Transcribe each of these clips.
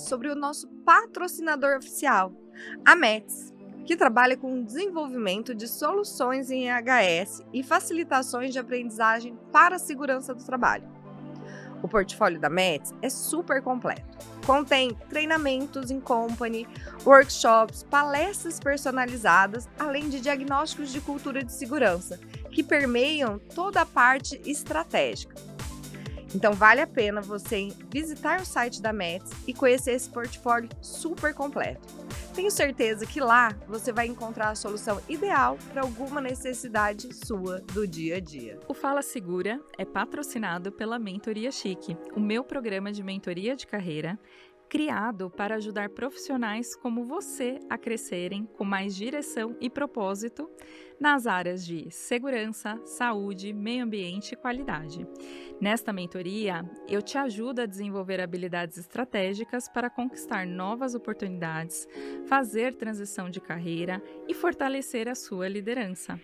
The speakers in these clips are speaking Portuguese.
sobre o nosso patrocinador oficial, a Mets, que trabalha com o desenvolvimento de soluções em EHS e facilitações de aprendizagem para a segurança do trabalho. O portfólio da Mets é super completo. Contém treinamentos em company, workshops, palestras personalizadas, além de diagnósticos de cultura de segurança, que permeiam toda a parte estratégica. Então vale a pena você visitar o site da Mets e conhecer esse portfólio super completo. Tenho certeza que lá você vai encontrar a solução ideal para alguma necessidade sua do dia a dia. O Fala Segura é patrocinado pela Mentoria Chique, o meu programa de mentoria de carreira, criado para ajudar profissionais como você a crescerem com mais direção e propósito nas áreas de segurança, saúde, meio ambiente e qualidade. Nesta mentoria, eu te ajudo a desenvolver habilidades estratégicas para conquistar novas oportunidades, fazer transição de carreira e fortalecer a sua liderança.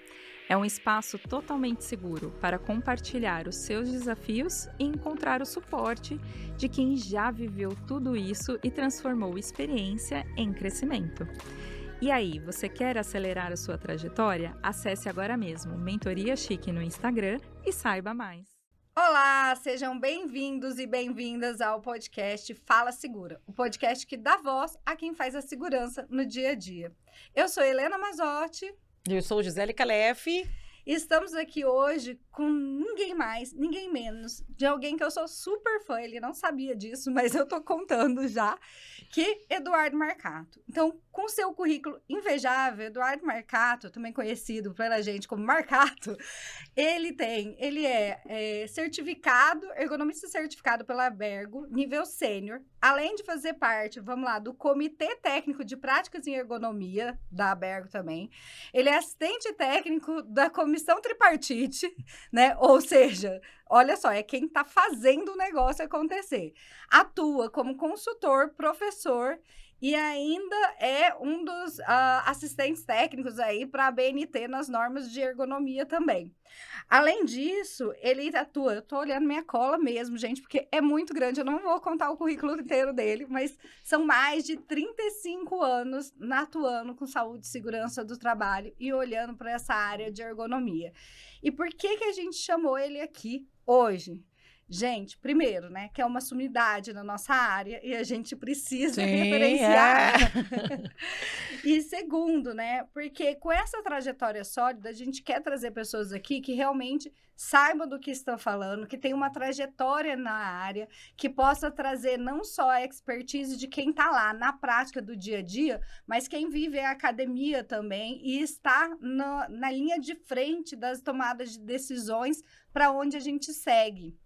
É um espaço totalmente seguro para compartilhar os seus desafios e encontrar o suporte de quem já viveu tudo isso e transformou experiência em crescimento. E aí, você quer acelerar a sua trajetória? Acesse agora mesmo Mentoria Chique no Instagram e saiba mais. Olá, sejam bem-vindos e bem-vindas ao podcast Fala Segura, o podcast que dá voz a quem faz a segurança no dia a dia. Eu sou Helena Mazotti. Eu sou Gisele Calef. E estamos aqui hoje com ninguém mais, ninguém menos, de alguém que eu sou super fã, ele não sabia disso, mas eu tô contando já, que Eduardo Marcato. Então, com seu currículo invejável, Eduardo Marcato, também conhecido pela gente como Marcato, ele é certificado, ergonomista certificado pela Abergo, nível sênior, além de fazer parte, vamos lá, do Comitê Técnico de Práticas em Ergonomia, da Abergo também. Ele é assistente técnico da Comissão Tripartite, né? Ou seja, olha só, é quem está fazendo o negócio acontecer. Atua como consultor, professor e ainda é um dos assistentes técnicos aí para a BNT nas normas de ergonomia também. Além disso, ele atua, eu tô olhando minha cola mesmo, gente, porque é muito grande, eu não vou contar o currículo inteiro dele, mas são mais de 35 anos atuando com saúde e segurança do trabalho e olhando para essa área de ergonomia. E por que a gente chamou ele aqui hoje? Gente, primeiro, né, que é uma sumidade na nossa área e a gente precisa referenciar. E segundo, né, porque com essa trajetória sólida, a gente quer trazer pessoas aqui que realmente saibam do que estão falando, que tem uma trajetória na área, que possa trazer não só a expertise de quem está lá na prática do dia a dia, mas quem vive a academia também e está na linha de frente das tomadas de decisões para onde a gente segue.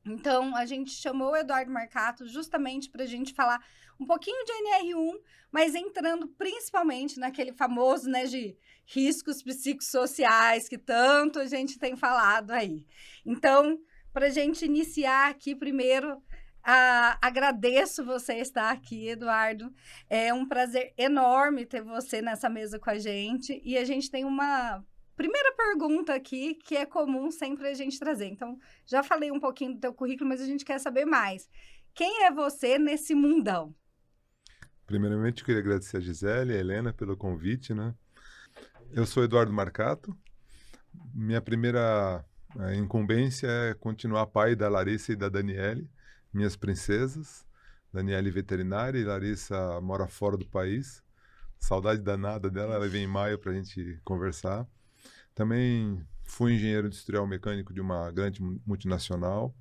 Então, a gente chamou o Eduardo Marcato justamente para a gente falar um pouquinho de NR1, mas entrando principalmente naquele famoso, né, de riscos psicossociais que tanto a gente tem falado aí. Então, para a gente iniciar aqui primeiro, agradeço você estar aqui, Eduardo. É um prazer enorme ter você nessa mesa com a gente e a gente tem uma primeira pergunta aqui, que é comum sempre a gente trazer. Então, já falei um pouquinho do teu currículo, mas a gente quer saber mais. Quem é você nesse mundão? Primeiramente, eu queria agradecer a Gisele e a Helena pelo convite, né? Eu sou Eduardo Marcato. Minha primeira incumbência é continuar pai da Larissa e da Daniele, minhas princesas. Daniele veterinária e Larissa mora fora do país. Saudade danada dela, ela vem em maio para a gente conversar. Também fui engenheiro industrial mecânico de uma grande multinacional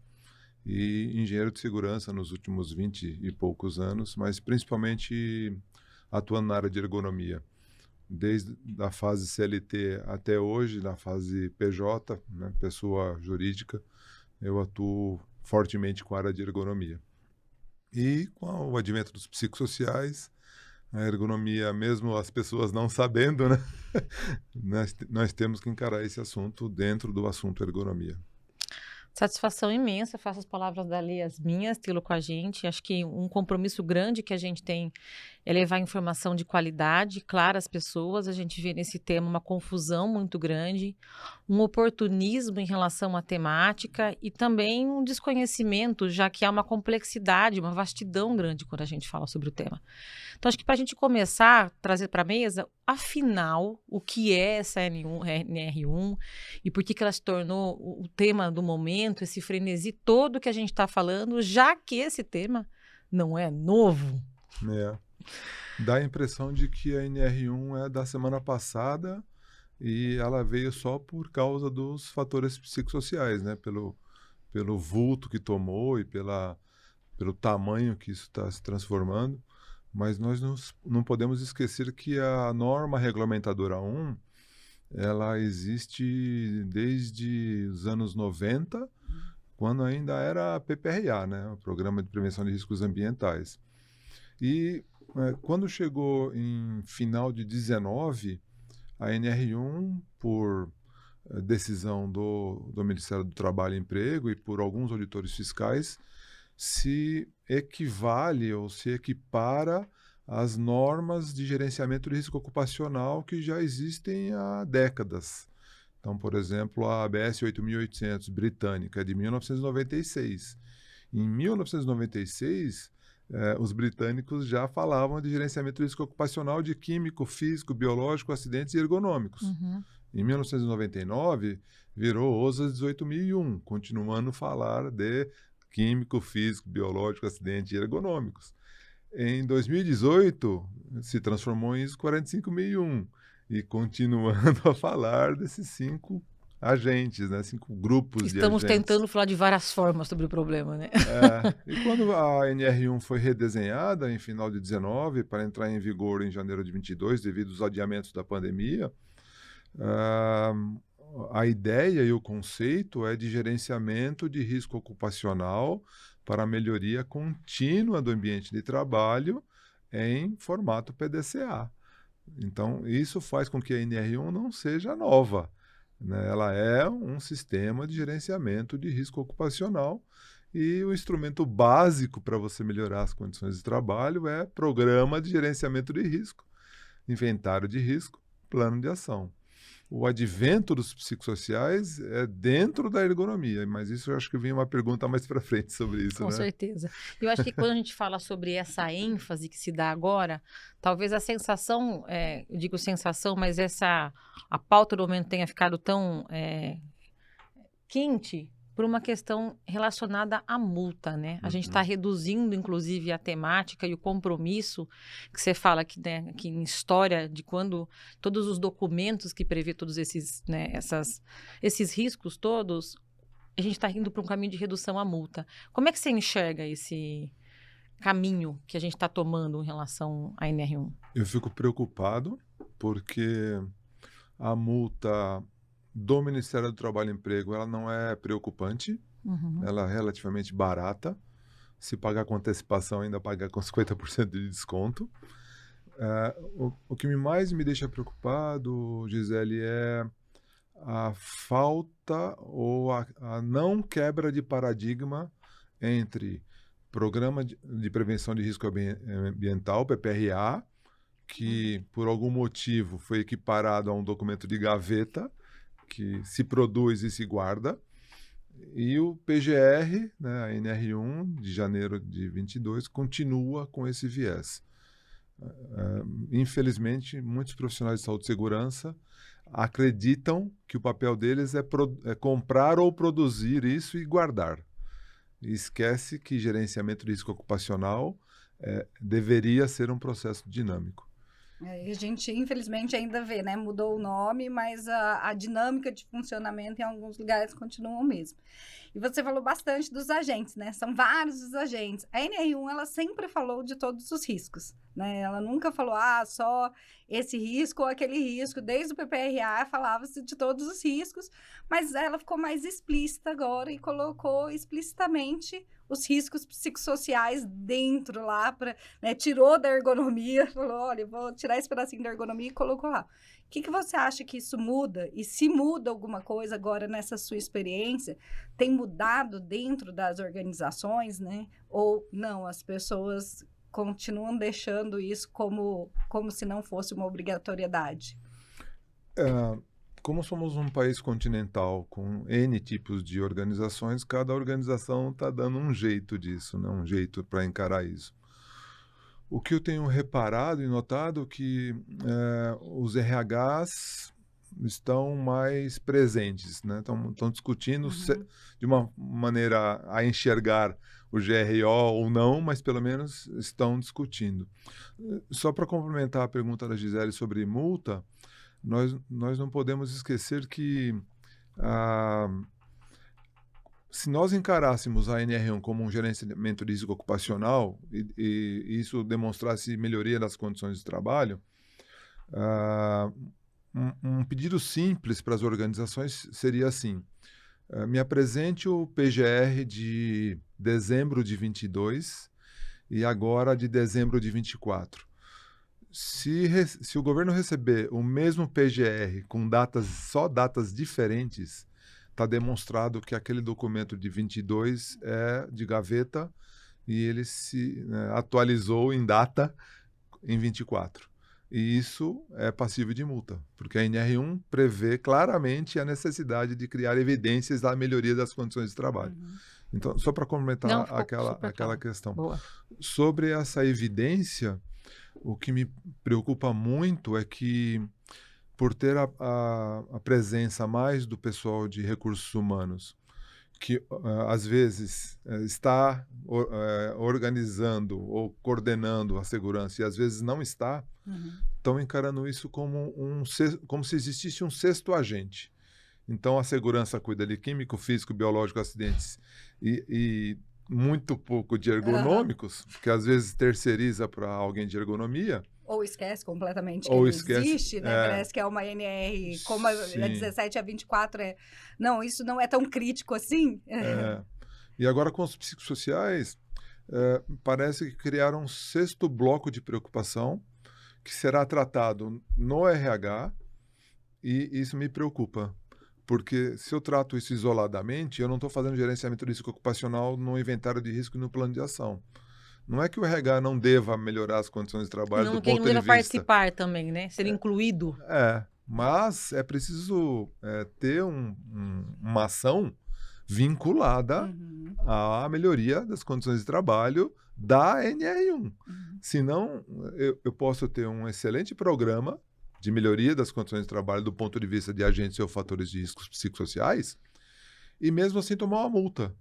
e engenheiro de segurança nos últimos 20 e poucos anos, mas principalmente atuando na área de ergonomia. Desde a fase CLT até hoje, na fase PJ, né, pessoa jurídica, eu atuo fortemente com a área de ergonomia. E com o advento dos psicossociais, a ergonomia, mesmo as pessoas não sabendo, né? nós temos que encarar esse assunto dentro do assunto ergonomia. Satisfação imensa, faço as palavras dali as minhas, tê-lo com a gente. Acho que um compromisso grande que a gente tem é levar informação de qualidade, clara às pessoas. A gente vê nesse tema uma confusão muito grande, um oportunismo em relação à temática e também um desconhecimento, já que há uma complexidade, uma vastidão grande quando a gente fala sobre o tema. Então, acho que para a gente começar a trazer para a mesa, afinal, o que é essa NR1 e por que ela se tornou o tema do momento, esse frenesi todo que a gente está falando, já que esse tema não é novo. É. Dá a impressão de que a NR1 é da semana passada e ela veio só por causa dos fatores psicossociais, né? Pelo vulto que tomou e pelo tamanho que isso está se transformando. Mas nós não podemos esquecer que a norma regulamentadora 1, ela existe desde os anos 90, quando ainda era a PPRA, né? O Programa de Prevenção de Riscos Ambientais. E quando chegou em final de 19, a NR1, por decisão do Ministério do Trabalho e Emprego e por alguns auditores fiscais, se equivale ou se equipara às normas de gerenciamento de risco ocupacional que já existem há décadas. Então, por exemplo, a ABS 8800 britânica é de 1996. Em 1996, os britânicos já falavam de gerenciamento de risco ocupacional de químico, físico, biológico, acidentes e ergonômicos. Uhum. Em 1999, virou OSA 18001, continuando a falar de químico, físico, biológico, acidentes e ergonômicos. Em 2018, se transformou em ISO 45001 e continuando a falar desses 5 agentes, né? 5 grupos de agentes. Estamos tentando falar de várias formas sobre o problema, né? E quando a NR1 foi redesenhada em final de 19 para entrar em vigor em janeiro de 22, devido aos adiamentos da pandemia, a ideia e o conceito é de gerenciamento de risco ocupacional para a melhoria contínua do ambiente de trabalho em formato PDCA. Então, isso faz com que a NR1 não seja nova, né? Ela é um sistema de gerenciamento de risco ocupacional e o instrumento básico para você melhorar as condições de trabalho é programa de gerenciamento de risco, inventário de risco, plano de ação. O advento dos psicossociais é dentro da ergonomia, mas isso eu acho que vem uma pergunta mais para frente sobre isso, Com né? certeza. Eu acho que quando a gente fala sobre essa ênfase que se dá agora, talvez a sensação, eu digo sensação, mas a pauta do momento tenha ficado tão quente por uma questão relacionada à multa, né? A gente está reduzindo, inclusive, a temática e o compromisso que você fala que, né, que em história de quando todos os documentos que prevê todos esses, né, esses riscos todos, a gente está indo para um caminho de redução à multa. Como é que você enxerga esse caminho que a gente está tomando em relação à NR1? Eu fico preocupado porque a multa do Ministério do Trabalho e Emprego, ela não é preocupante, ela é relativamente barata. Se pagar com antecipação, ainda pagar com 50% de desconto. O que mais me deixa preocupado, Gisele, é a falta ou a não quebra de paradigma entre Programa de Prevenção de Risco Ambiental, PPRA, que por algum motivo foi equiparado a um documento de gaveta, que se produz e se guarda, e o PGR, né, a NR1, de janeiro de 22, continua com esse viés. Infelizmente, muitos profissionais de saúde e segurança acreditam que o papel deles é comprar ou produzir isso e guardar. E esquece que gerenciamento de risco ocupacional deveria ser um processo dinâmico. A gente, infelizmente, ainda vê, né? Mudou o nome, mas a dinâmica de funcionamento em alguns lugares continua o mesmo. E você falou bastante dos agentes, né? São vários os agentes. A NR1, ela sempre falou de todos os riscos, né? Ela nunca falou, só esse risco ou aquele risco. Desde o PPRA falava-se de todos os riscos, mas ela ficou mais explícita agora e colocou explicitamente os riscos psicossociais dentro lá, né, tirou da ergonomia, falou, olha, vou tirar esse pedacinho da ergonomia e colocou lá. O que você acha que isso muda? E se muda alguma coisa agora nessa sua experiência, tem mudado dentro das organizações, né? Ou não, as pessoas continuam deixando isso como se não fosse uma obrigatoriedade? Como somos um país continental com N tipos de organizações, cada organização está dando um jeito disso, né? Um jeito para encarar isso. O que eu tenho reparado e notado é que os RHs estão mais presentes, né? Estão discutindo de uma maneira a enxergar o GRO ou não, mas pelo menos estão discutindo. Só para complementar a pergunta da Gisele sobre multa, nós não podemos esquecer que se nós encarássemos a NR1 como um gerenciamento de risco ocupacional e isso demonstrasse melhoria das condições de trabalho, um pedido simples para as organizações seria assim: me apresente o PGR de dezembro de 22 e agora de dezembro de 24. Se o governo receber o mesmo PGR com só datas diferentes, está demonstrado que aquele documento de 22 é de gaveta e ele se atualizou em data em 24. E isso é passível de multa, porque a NR1 prevê claramente a necessidade de criar evidências da melhoria das condições de trabalho. Então, só para complementar aquela questão. Boa. Sobre essa evidência, o que me preocupa muito é que, por ter a presença mais do pessoal de recursos humanos, que às vezes está organizando ou coordenando a segurança e às vezes não está, estão encarando isso como se existisse um sexto agente. Então, a segurança cuida de químico, físico, biológico, acidentes e muito pouco de ergonômicos, que às vezes terceiriza para alguém de ergonomia. Ou esquece completamente que Ou não esquece, existe, né? Parece que é uma NR, como a 17 a 24 Não, isso não é tão crítico assim. E agora com os psicossociais, parece que criaram um sexto bloco de preocupação que será tratado no RH e isso me preocupa. Porque se eu trato isso isoladamente, eu não estou fazendo gerenciamento de risco ocupacional no inventário de risco e no plano de ação. Não é que o RH não deva melhorar as condições de trabalho do ponto de vista... Não deva participar também, né? Ser incluído. Mas é preciso ter uma ação vinculada à melhoria das condições de trabalho da NR1. Senão, eu posso ter um excelente programa de melhoria das condições de trabalho do ponto de vista de agentes ou fatores de riscos psicossociais e mesmo assim tomar uma multa.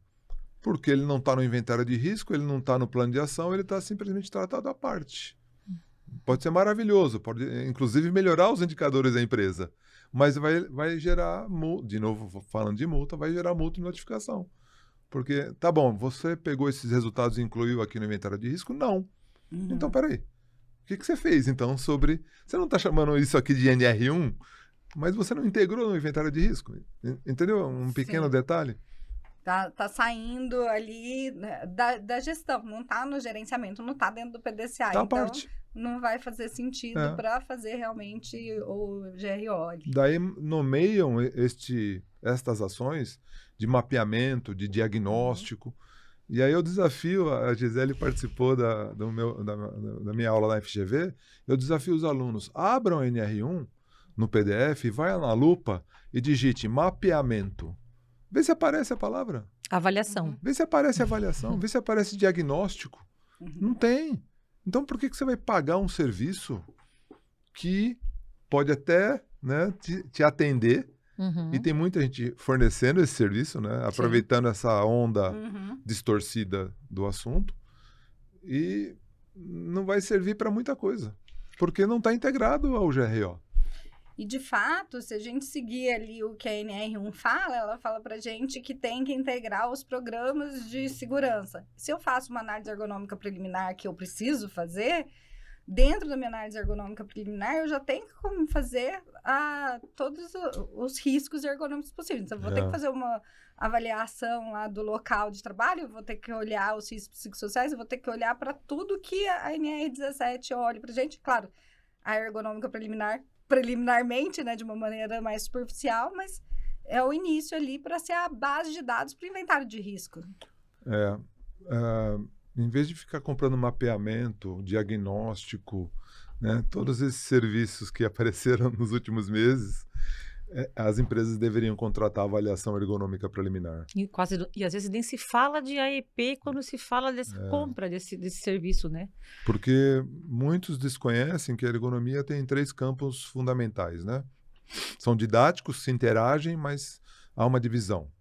Porque ele não está no inventário de risco, ele não está no plano de ação, ele está simplesmente tratado à parte. Pode ser maravilhoso, pode inclusive melhorar os indicadores da empresa, mas vai gerar, de novo falando de multa, vai gerar multa e notificação. Porque, tá bom, você pegou esses resultados e incluiu aqui no inventário de risco? Não. Então, peraí. O que você fez, então, sobre... Você não está chamando isso aqui de NR1, mas você não integrou no inventário de risco. Entendeu? Um pequeno detalhe. Tá saindo ali, né, da gestão, não tá no gerenciamento, não tá dentro do PDCA. Tá então, parte. não vai fazer sentido para fazer realmente o GRO ali. Daí nomeiam estas ações de mapeamento, de diagnóstico. E aí eu desafio, a Gisele participou da minha aula na FGV, eu desafio os alunos, abram a NR1 no PDF, vai na lupa e digite mapeamento. Vê se aparece a palavra. Avaliação. Vê se aparece avaliação, vê se aparece diagnóstico. Não tem. Então por que você vai pagar um serviço que pode até, né, te atender? E tem muita gente fornecendo esse serviço, né? Aproveitando essa onda distorcida do assunto. E não vai servir para muita coisa. Porque não está integrado ao GRO. E, de fato, se a gente seguir ali o que a NR1 fala, ela fala para gente que tem que integrar os programas de segurança. Se eu faço uma análise ergonômica preliminar que eu preciso fazer... Dentro da minha análise ergonômica preliminar, eu já tenho que fazer todos os riscos ergonômicos possíveis. Então, eu vou ter que fazer uma avaliação lá do local de trabalho, eu vou ter que olhar os riscos psicossociais, eu vou ter que olhar para tudo que a NR17 olha para gente. Claro, a ergonômica preliminarmente, né, de uma maneira mais superficial, mas é o início ali para ser a base de dados para o inventário de risco. Em vez de ficar comprando mapeamento, diagnóstico, né, todos esses serviços que apareceram nos últimos meses, as empresas deveriam contratar avaliação ergonômica preliminar. E às vezes nem se fala de AEP quando se fala dessa compra desse serviço, né? Porque muitos desconhecem que a ergonomia tem 3 campos fundamentais, né? São didáticos, se interagem, mas há uma divisão.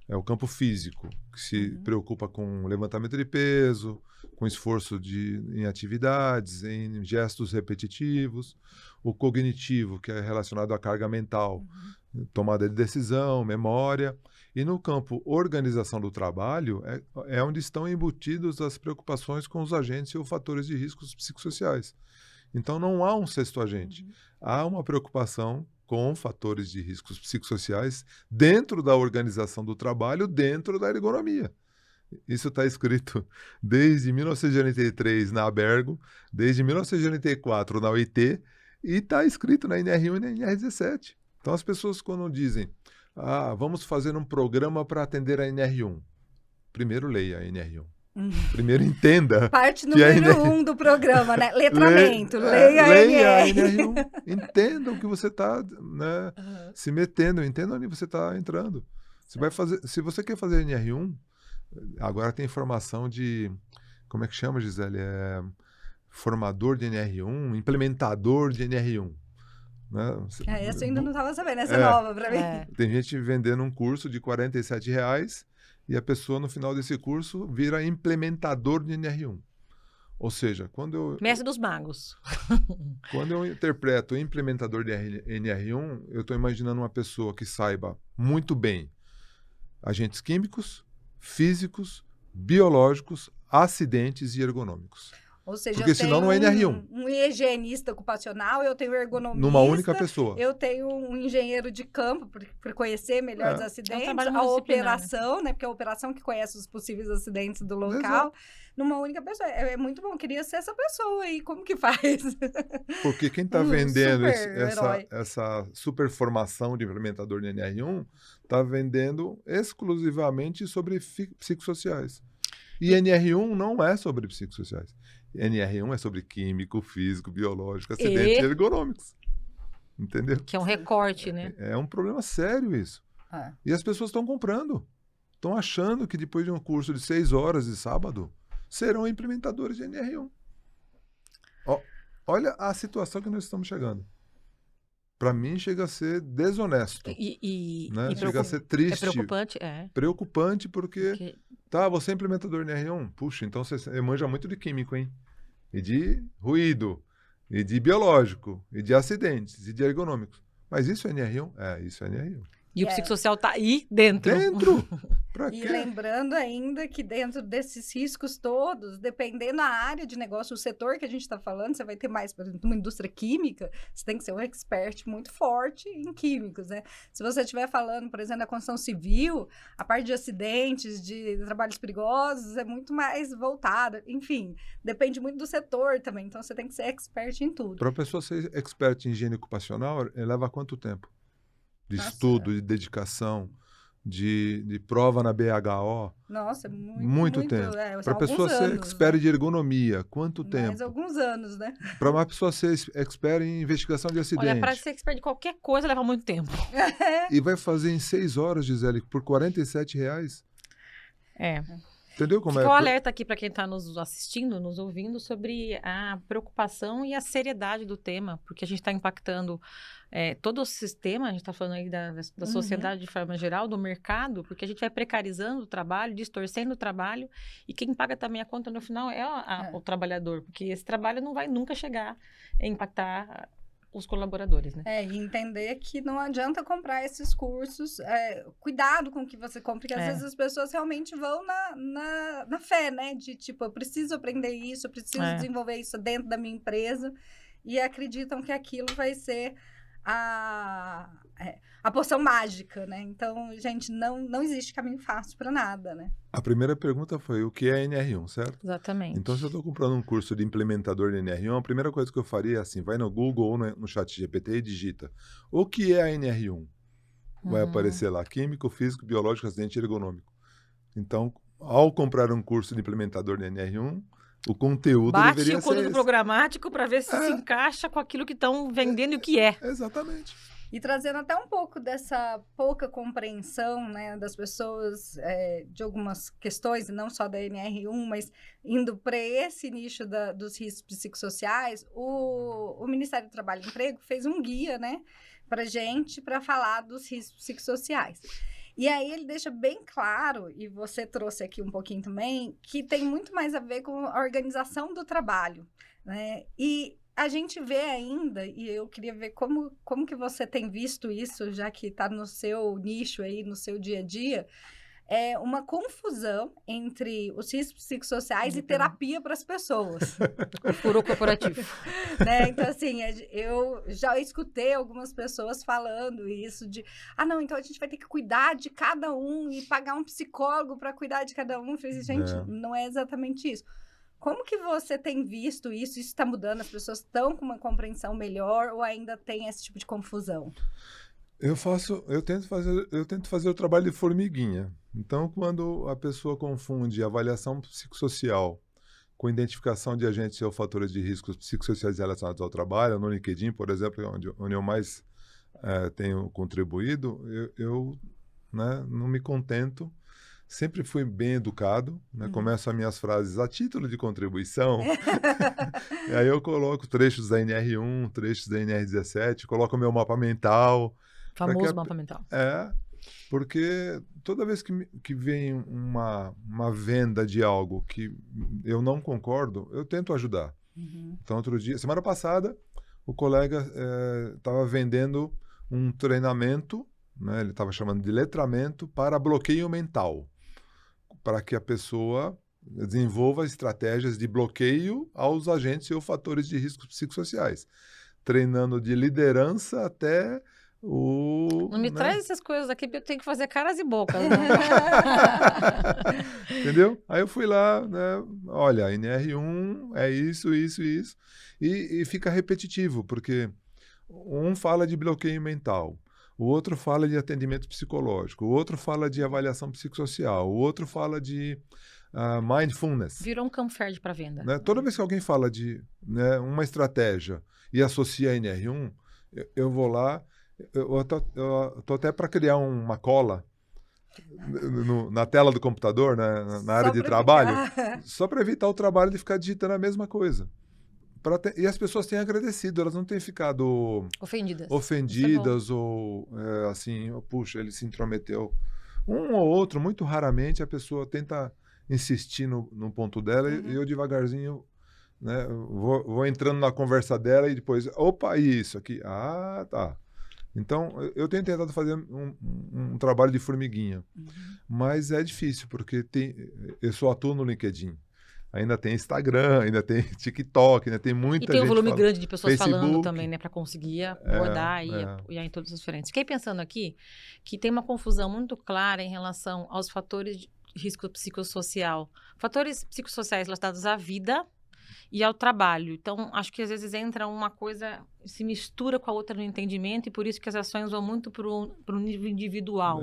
É o campo físico, que se preocupa com levantamento de peso, com esforço em atividades, em gestos repetitivos. O cognitivo, que é relacionado à carga mental, tomada de decisão, memória. E no campo organização do trabalho, é onde estão embutidos as preocupações com os agentes ou fatores de riscos psicossociais. Então, não há um sexto agente. Há uma preocupação com fatores de riscos psicossociais dentro da organização do trabalho, dentro da ergonomia. Isso está escrito desde 1983 na Abergo, desde 1984 na OIT, e está escrito na NR1 e na NR17. Então, as pessoas, quando dizem, vamos fazer um programa para atender a NR1, primeiro leia a NR1. Primeiro entenda. Parte número 1 do programa, né? Letramento. Leia a NR1. Entenda o que você está, né, se metendo. Entenda onde você está entrando. Se você quer fazer NR1, agora tem formação de... Como é que chama, Gisele? Formador de NR1, implementador de NR1. Né? Essa eu ainda não estava sabendo. Essa é nova para mim. Tem gente vendendo um curso de R$47 e a pessoa, no final desse curso, vira implementador de NR1. Ou seja, Mestre dos magos. Quando eu interpreto implementador de NR1, eu estou imaginando uma pessoa que saiba muito bem agentes químicos, físicos, biológicos, acidentes e ergonômicos. Ou seja, porque senão não é NR1. Um higienista ocupacional, eu tenho ergonomista. Numa única pessoa. Eu tenho um engenheiro de campo, para conhecer melhor os acidentes. Um a operação, né? Porque é a operação que conhece os possíveis acidentes do local. Exato. Numa única pessoa. É muito bom, queria ser essa pessoa aí. Como que faz? Porque quem está vendendo essa super formação de implementador de NR1 está vendendo exclusivamente sobre psicossociais. E NR1 não é sobre psicossociais. NR1 é sobre químico, físico, biológico, acidentes ergonômicos. Entendeu? Que é um recorte, né? É um problema sério isso. E as pessoas estão comprando. Estão achando que depois de um curso de 6 horas de sábado, serão implementadores de NR1. Olha a situação que nós estamos chegando. Para mim, chega a ser desonesto. Né? Chega a ser triste. É preocupante, Preocupante porque... Tá, você é implementador de NR1? Puxa, então você manja muito de químico, hein? E de ruído, e de biológico, e de acidentes, e de ergonômicos. Mas isso é NR1? Isso é NR1. E o psicossocial tá aí dentro. Pra quê? E lembrando ainda que dentro desses riscos todos, dependendo da área de negócio, o setor que a gente está falando, você vai ter mais, por exemplo, uma indústria química, você tem que ser um expert muito forte em químicos, né? Se você estiver falando, por exemplo, da construção civil, a parte de acidentes, de trabalhos perigosos, é muito mais voltada. Enfim, depende muito do setor também, então você tem que ser expert em tudo. Para a pessoa ser expert em higiene ocupacional, leva quanto tempo? De estudo, de dedicação, de prova na BHO. Nossa, muito tempo. Para a pessoa ser expert de ergonomia, quanto tempo? Mais alguns anos, né? Para uma pessoa ser expert em investigação de acidente. Olha, para ser expert de qualquer coisa leva muito tempo. E vai fazer em 6 horas, Gisele, por R$47? Entendeu como Fica o alerta aqui para quem está nos assistindo, nos ouvindo, sobre a preocupação e a seriedade do tema, porque a gente está impactando todo o sistema, a gente está falando aí da sociedade de forma geral, do mercado, porque a gente vai precarizando o trabalho, distorcendo o trabalho, e quem paga também a conta no final é o trabalhador, porque esse trabalho não vai nunca chegar a impactar os colaboradores, né? E entender que não adianta comprar esses cursos, cuidado com o que você compra, porque às vezes as pessoas realmente vão na fé, né? De tipo, eu preciso aprender isso, eu preciso desenvolver isso dentro da minha empresa, e acreditam que aquilo vai ser a poção mágica, né? Então, gente, não existe caminho fácil para nada, né? A primeira pergunta foi o que é NR1, certo? Exatamente. Então, se eu estou comprando um curso de implementador de NR1, a primeira coisa que eu faria é assim, vai no Google ou no ChatGPT e digita o que é a NR1. Vai aparecer lá, químico, físico, biológico, acidente e ergonômico. Então, ao comprar um curso de implementador de NR1, o conteúdo Bate deveria o ser conteúdo esse. programático para ver se encaixa com aquilo que estão vendendo e o que é. Exatamente. E trazendo até um pouco dessa pouca compreensão, né, das pessoas de algumas questões, e não só da NR1, mas indo para esse nicho dos riscos psicossociais, o Ministério do Trabalho e Emprego fez um guia, né, para gente, para falar dos riscos psicossociais. E aí ele deixa bem claro, e você trouxe aqui um pouquinho também, que tem muito mais a ver com a organização do trabalho, né, e a gente vê ainda, e eu queria ver como que você tem visto isso, já que está no seu nicho aí, no seu dia a dia, uma confusão entre os riscos psicossociais e terapia para as pessoas. O furo corporativo. Né? Então, assim, eu já escutei algumas pessoas falando isso de, não, então a gente vai ter que cuidar de cada um e pagar um psicólogo para cuidar de cada um. Eu falei, gente, não é exatamente isso. Como que você tem visto isso? Isso está mudando? As pessoas estão com uma compreensão melhor ou ainda tem esse tipo de confusão? Eu tento fazer o trabalho de formiguinha. Então, quando a pessoa confunde avaliação psicossocial com identificação de agentes ou fatores de riscos psicossociais relacionados ao trabalho, no LinkedIn, por exemplo, onde eu mais tenho contribuído, eu né, não me contento. Sempre fui bem educado, né? Começo as minhas frases a título de contribuição. E aí eu coloco trechos da NR1, trechos da NR17, coloco o meu mapa mental. Famoso mapa mental. Porque toda vez que vem uma venda de algo que eu não concordo, eu tento ajudar. Então, semana passada, o colega estava vendendo um treinamento, né? Ele estava chamando de letramento para bloqueio mental, para que a pessoa desenvolva estratégias de bloqueio aos agentes ou fatores de riscos psicossociais, treinando de liderança até Não me traz essas coisas aqui, porque eu tenho que fazer caras e bocas. Né? Entendeu? Aí eu fui lá, né? Olha, NR1 é isso, isso e isso. E fica repetitivo, porque um fala de bloqueio mental, o outro fala de atendimento psicológico, o outro fala de avaliação psicossocial, o outro fala de mindfulness. Virou um campo fértil para venda. Né? Toda vez que alguém fala de uma estratégia e associa a NR1, eu vou lá, eu tô até para criar uma cola na tela do computador, né, na área de trabalho, só para evitar o trabalho de ficar digitando a mesma coisa. E as pessoas têm agradecido, elas não têm ficado ofendidas ou assim, puxa, ele se intrometeu. Um ou outro, muito raramente, a pessoa tenta insistir no ponto dela e eu devagarzinho, né, vou entrando na conversa dela e depois, opa, isso aqui, tá. Então, eu tenho tentado fazer um trabalho de formiguinha, mas é difícil, porque eu só atuo no LinkedIn. Ainda tem Instagram, ainda tem TikTok, ainda tem muita gente. E tem um volume grande de pessoas Facebook. falando também, né? Para conseguir abordar e apoiar em todas as frentes. Fiquei pensando aqui que tem uma confusão muito clara em relação aos fatores de risco psicossocial. Fatores psicossociais relacionados à vida e ao trabalho. Então, acho que às vezes entra uma coisa, se mistura com a outra no entendimento e por isso que as ações vão muito para o nível individual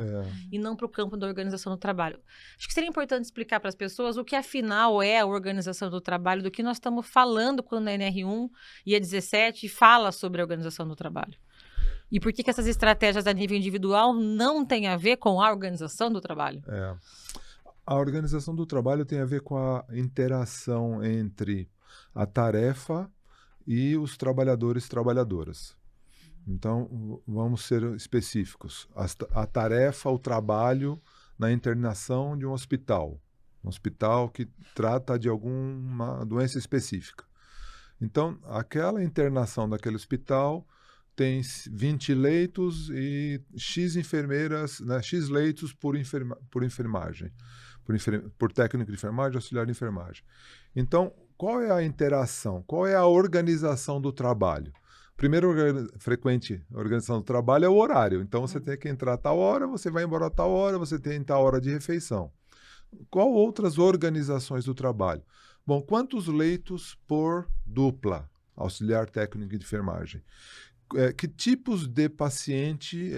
e não para o campo da organização do trabalho. Acho que seria importante explicar para as pessoas o que afinal é a organização do trabalho, do que nós estamos falando quando a NR1 e a 17 fala sobre a organização do trabalho. E por que essas estratégias a nível individual não têm a ver com a organização do trabalho? A organização do trabalho tem a ver com a interação entre a tarefa e os trabalhadores e trabalhadoras. Então, vamos ser específicos. A tarefa, o trabalho na internação de um hospital que trata de alguma doença específica. Então, aquela internação daquele hospital tem 20 leitos e X enfermeiras, né, X leitos por enfermagem, por técnico de enfermagem, auxiliar de enfermagem. Então, qual é a interação? Qual é a organização do trabalho? Primeiro, frequente organização do trabalho é o horário. Então, você tem que entrar a tal hora, você vai embora a tal hora, você tem tal hora de refeição. Qual outras organizações do trabalho? Bom, quantos leitos por dupla, auxiliar técnico de enfermagem? Que tipos de paciente,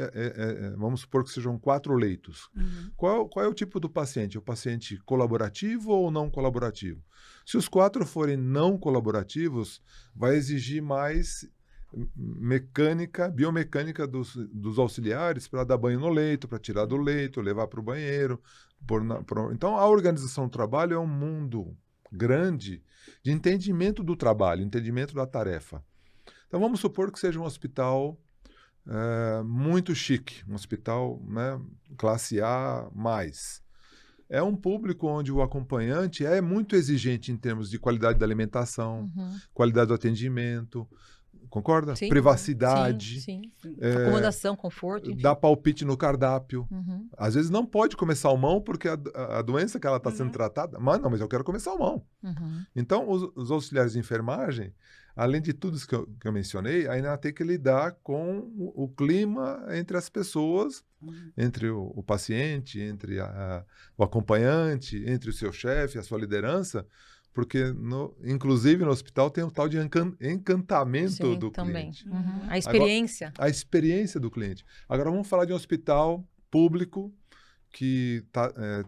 vamos supor que sejam 4 leitos. Uhum. Qual é o tipo do paciente? É o paciente colaborativo ou não colaborativo? Se os 4 forem não colaborativos, vai exigir mais biomecânica dos auxiliares para dar banho no leito, para tirar do leito, levar para o banheiro. Então, a organização do trabalho é um mundo grande de entendimento do trabalho, entendimento da tarefa. Então, vamos supor que seja um hospital muito chique, um hospital, né, classe A+. É um público onde o acompanhante é muito exigente em termos de qualidade da alimentação, qualidade do atendimento, concorda? Sim, privacidade, sim. Acomodação, conforto, enfim. dá palpite no cardápio. Uhum. Às vezes não pode comer salmão porque a doença que ela está sendo tratada... Mas eu quero comer salmão. Uhum. Então, os auxiliares de enfermagem, além de tudo isso que eu mencionei, ainda tem que lidar com o clima entre as pessoas, entre o paciente, entre o acompanhante, entre o seu chefe, a sua liderança, porque, inclusive, no hospital tem um tal de encantamento do cliente. Uhum. A experiência. A experiência do cliente. Agora, vamos falar de um hospital público que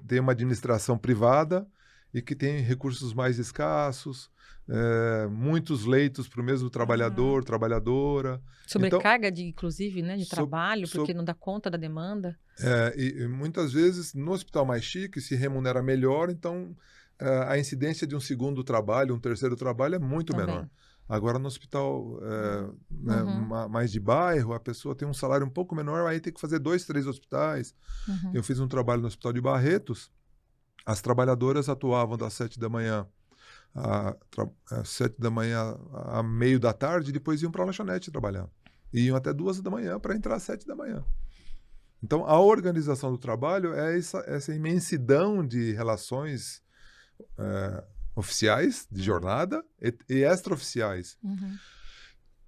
tem uma administração privada e que tem recursos mais escassos, muitos leitos para o mesmo trabalhador, trabalhadora. Sobrecarga, inclusive, né, de trabalho, porque não dá conta da demanda. E muitas vezes, no hospital mais chique, se remunera melhor, então a incidência de um segundo trabalho, um terceiro trabalho é muito menor. Agora, no hospital mais de bairro, a pessoa tem um salário um pouco menor, aí tem que fazer 2, 3 hospitais. Eu fiz um trabalho no Hospital de Barretos, as trabalhadoras atuavam das 7 da manhã às 7 da manhã a meio da tarde, e depois iam para a lanchonete trabalhar. E iam até 2 da manhã para entrar às 7 da manhã. Então, a organização do trabalho é essa imensidão de relações oficiais, de jornada, e extraoficiais.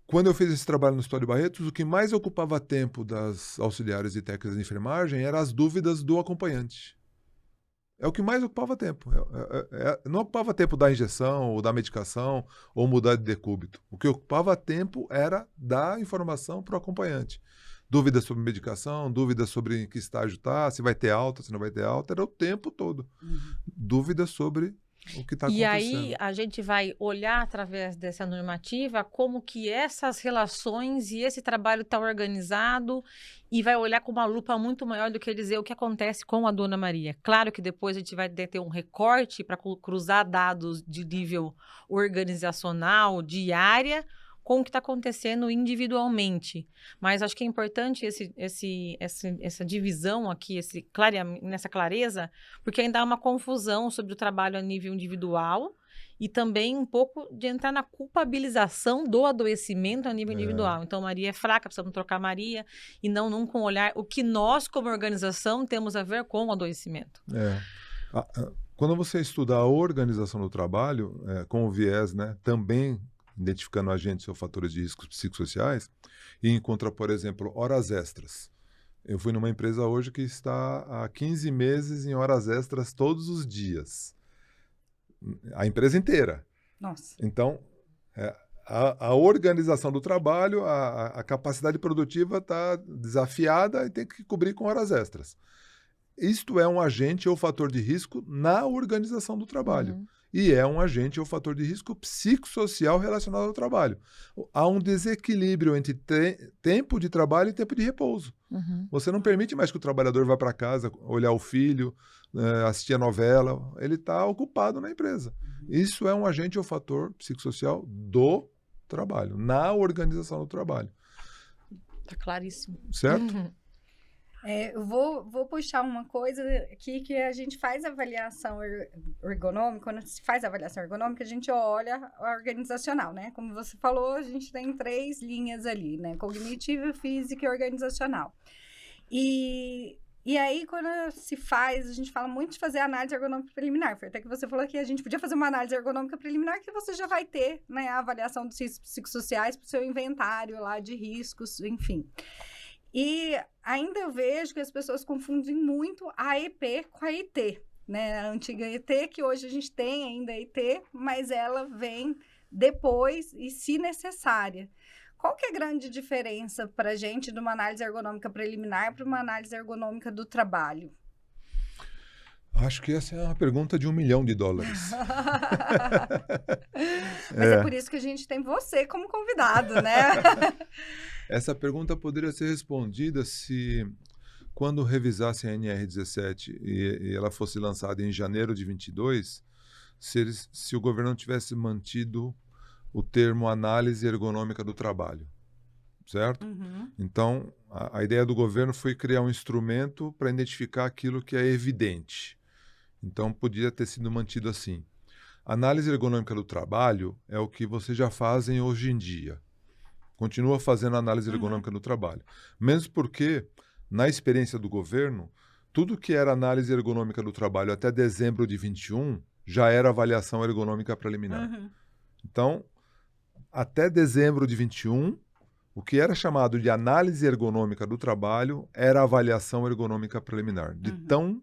Quando eu fiz esse trabalho no Hospital de Barretos, o que mais ocupava tempo das auxiliares e técnicas de enfermagem eram as dúvidas do acompanhante. É o que mais ocupava tempo. Não ocupava tempo da injeção, ou da medicação, ou mudar de decúbito. O que ocupava tempo era dar informação para o acompanhante. Dúvidas sobre medicação, dúvidas sobre em que estágio está, se vai ter alta, se não vai ter alta, era o tempo todo. Dúvidas sobre o que está acontecendo. E aí a gente vai olhar através dessa normativa como que essas relações e esse trabalho está organizado e vai olhar com uma lupa muito maior do que dizer o que acontece com a Dona Maria. Claro que depois a gente vai ter um recorte para cruzar dados de nível organizacional, de área, com o que está acontecendo individualmente. Mas acho que é importante essa divisão aqui, nessa clareza, porque ainda há uma confusão sobre o trabalho a nível individual e também um pouco de entrar na culpabilização do adoecimento a nível individual. Então, Maria é fraca, precisamos trocar Maria, e não nunca um olhar o que nós, como organização, temos a ver com o adoecimento. Quando você estuda a organização do trabalho, com o viés, né, também identificando agentes ou fatores de riscos psicossociais, e encontra, por exemplo, horas extras. Eu fui numa empresa hoje que está há 15 meses em horas extras todos os dias. A empresa inteira. Nossa. Então, a organização do trabalho, a capacidade produtiva está desafiada e tem que cobrir com horas extras. Isto é um agente ou fator de risco na organização do trabalho. E é um agente ou fator de risco psicossocial relacionado ao trabalho. Há um desequilíbrio entre tempo de trabalho e tempo de repouso. Você não permite mais que o trabalhador vá para casa, olhar o filho, assistir a novela. Ele está ocupado na empresa. Isso é um agente ou fator psicossocial do trabalho, na organização do trabalho. Está claríssimo. Certo? Eu vou puxar uma coisa aqui que a gente faz avaliação ergonômica. Quando se faz avaliação ergonômica, a gente olha a organizacional, né? Como você falou, a gente tem 3 linhas ali, né? Cognitiva, física e organizacional. E aí, quando se faz, a gente fala muito de fazer análise ergonômica preliminar. Foi até que você falou que a gente podia fazer uma análise ergonômica preliminar que você já vai ter, né, a avaliação dos riscos psicossociais para o seu inventário lá de riscos, enfim. E ainda eu vejo que as pessoas confundem muito a EP com a IT, né? A antiga ET, que hoje a gente tem ainda a IT, mas ela vem depois e se necessária. Qual que é a grande diferença para a gente de uma análise ergonômica preliminar para uma análise ergonômica do trabalho? Acho que essa é uma pergunta de $1 milhão. Mas é por isso que a gente tem você como convidado, né? Essa pergunta poderia ser respondida se, quando revisassem a NR17 e ela fosse lançada em janeiro de 22, se o governo tivesse mantido o termo análise ergonômica do trabalho, certo? Uhum. Então, a ideia do governo foi criar um instrumento para identificar aquilo que é evidente. Então, podia ter sido mantido assim. Análise ergonômica do trabalho é o que vocês já fazem hoje em dia. Continua fazendo análise ergonômica do trabalho. Mesmo porque, na experiência do governo, tudo que era análise ergonômica do trabalho até dezembro de 21 já era avaliação ergonômica preliminar. Uhum. Então, até dezembro de 21, o que era chamado de análise ergonômica do trabalho era avaliação ergonômica preliminar. De tão...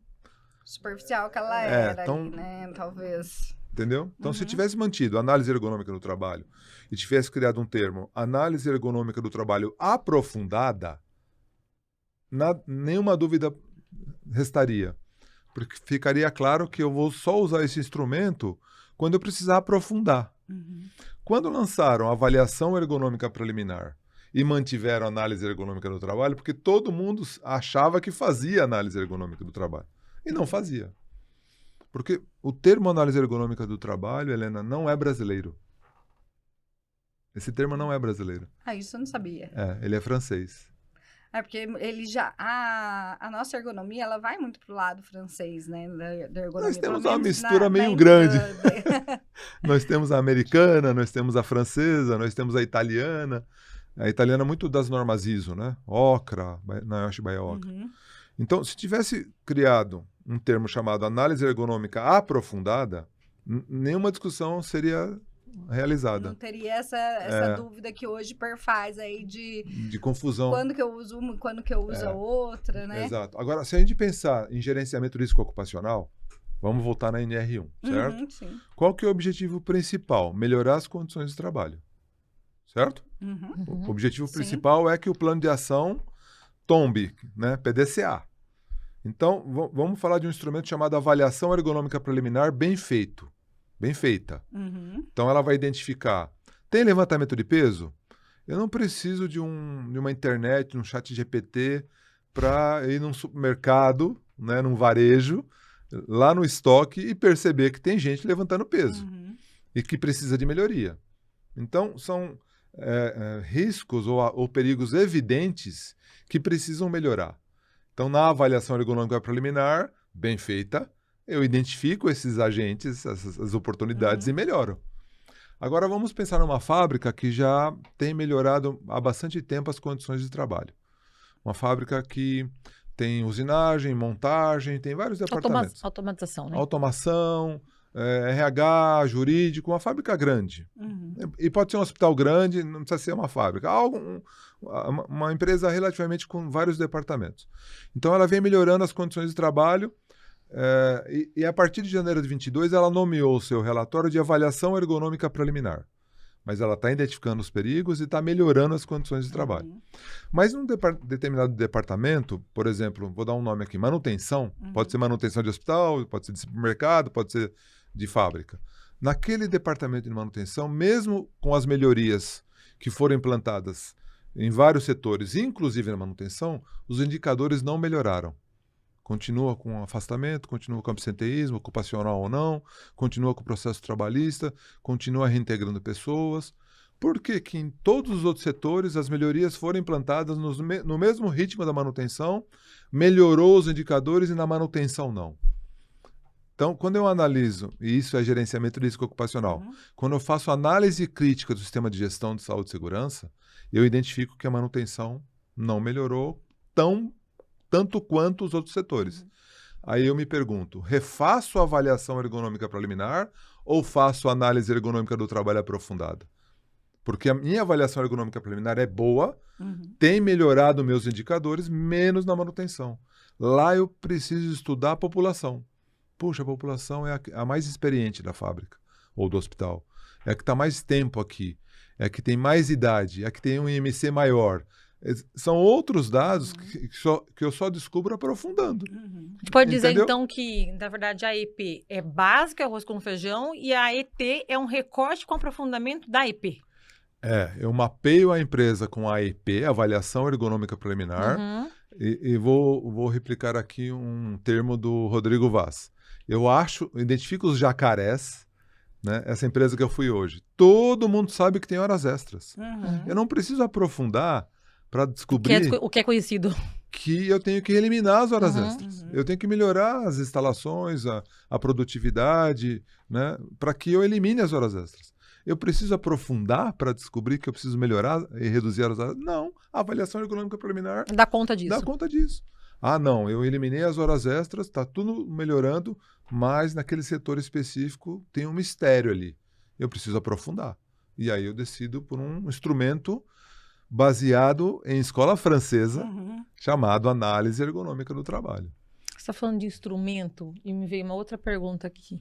superficial que ela era tão... ali, né? Talvez. Entendeu? Então, se tivesse mantido análise ergonômica do trabalho e tivesse criado um termo análise ergonômica do trabalho aprofundada, nenhuma dúvida restaria. Porque ficaria claro que eu vou só usar esse instrumento quando eu precisar aprofundar. Uhum. Quando lançaram a avaliação ergonômica preliminar e mantiveram a análise ergonômica do trabalho, porque todo mundo achava que fazia análise ergonômica do trabalho. E não fazia. Porque o termo análise ergonômica do trabalho, Helena, não é brasileiro. Esse termo não é brasileiro. Ah, isso eu não sabia. Ele é francês. É porque ele já... A nossa ergonomia, ela vai muito pro lado francês, né? Da ergonomia. Nós temos pelo uma menos mistura meio na grande. Irlanda. Nós temos a americana, nós temos a francesa, nós temos a italiana. A italiana é muito das normas ISO, né? OCRA, NIOSH by OCRA. Uhum. Então, se tivesse criado um termo chamado análise ergonômica aprofundada, nenhuma discussão seria realizada. Não teria essa dúvida que hoje perfaz aí de confusão. Quando que eu uso uma, quando que eu uso a outra, né? Exato. Agora, se a gente pensar em gerenciamento de risco ocupacional, vamos voltar na NR1, certo? Uhum, sim. Qual que é o objetivo principal? Melhorar as condições de trabalho, certo? Uhum. O objetivo principal é que o plano de ação tombe, né? PDCA. Então, vamos falar de um instrumento chamado avaliação ergonômica preliminar bem feita. Uhum. Então, ela vai identificar, tem levantamento de peso? Eu não preciso de uma internet, um chat GPT, para ir num supermercado, né, num varejo, lá no estoque e perceber que tem gente levantando peso e que precisa de melhoria. Então, são riscos ou perigos evidentes que precisam melhorar. Então, na avaliação ergonômica preliminar, bem feita, eu identifico esses agentes, as oportunidades e melhoro. Agora, vamos pensar numa fábrica que já tem melhorado há bastante tempo as condições de trabalho. Uma fábrica que tem usinagem, montagem, tem vários departamentos. Automatização, né? Automação, RH, jurídico, uma fábrica grande. E pode ser um hospital grande, não precisa ser uma fábrica. Uma empresa relativamente com vários departamentos. Então, ela vem melhorando as condições de trabalho e a partir de janeiro de 22, ela nomeou o seu relatório de avaliação ergonômica preliminar. Mas ela está identificando os perigos e está melhorando as condições de trabalho. Mas num determinado departamento, por exemplo, vou dar um nome aqui, manutenção, pode ser manutenção de hospital, pode ser de supermercado, pode ser de fábrica. Naquele departamento de manutenção, mesmo com as melhorias que foram implantadas em vários setores, inclusive na manutenção, os indicadores não melhoraram. Continua com afastamento, continua com absenteísmo, ocupacional ou não, continua com o processo trabalhista, continua reintegrando pessoas. Por que que em todos os outros setores as melhorias foram implantadas no mesmo ritmo da manutenção, melhorou os indicadores e na manutenção não? Então, quando eu analiso, e isso é gerenciamento de risco ocupacional, quando eu faço análise crítica do sistema de gestão de saúde e segurança, eu identifico que a manutenção não melhorou tanto quanto os outros setores. Aí eu me pergunto, refaço a avaliação ergonômica preliminar ou faço a análise ergonômica do trabalho aprofundada? Porque a minha avaliação ergonômica preliminar é boa, tem melhorado meus indicadores, menos na manutenção. Lá eu preciso estudar a população. Puxa, a população é a mais experiente da fábrica ou do hospital. é a que está mais tempo aqui, é a que tem mais idade, é a que tem um IMC maior. São outros dados que eu só descubro aprofundando. Uhum. A gente pode dizer, Entendeu? então, que, na verdade, a EP é básica, arroz com feijão, e a ET é um recorte com aprofundamento da EP. Eu mapeio a empresa com a AEP, Avaliação Ergonômica Preliminar, Uhum. e vou replicar aqui um termo do Rodrigo Vaz. Eu identifico os jacarés, né? Essa empresa que eu fui hoje. Todo mundo sabe que tem horas extras. Uhum. Eu não preciso aprofundar para descobrir O que é conhecido. que eu tenho que eliminar as horas Uhum. extras. Uhum. Eu tenho que melhorar as instalações, a produtividade, né? Para que eu elimine as horas extras. Eu preciso aprofundar para descobrir que eu preciso melhorar e reduzir as horas? Não. A avaliação ergonômica preliminar Dá conta disso. dá conta disso. Ah, não, eu eliminei as horas extras, está tudo melhorando, mas naquele setor específico tem um mistério ali. Eu preciso aprofundar. E aí eu decido por um instrumento baseado em escola francesa, Uhum. chamado Análise Ergonômica do Trabalho. Você está falando de instrumento e me veio uma outra pergunta aqui.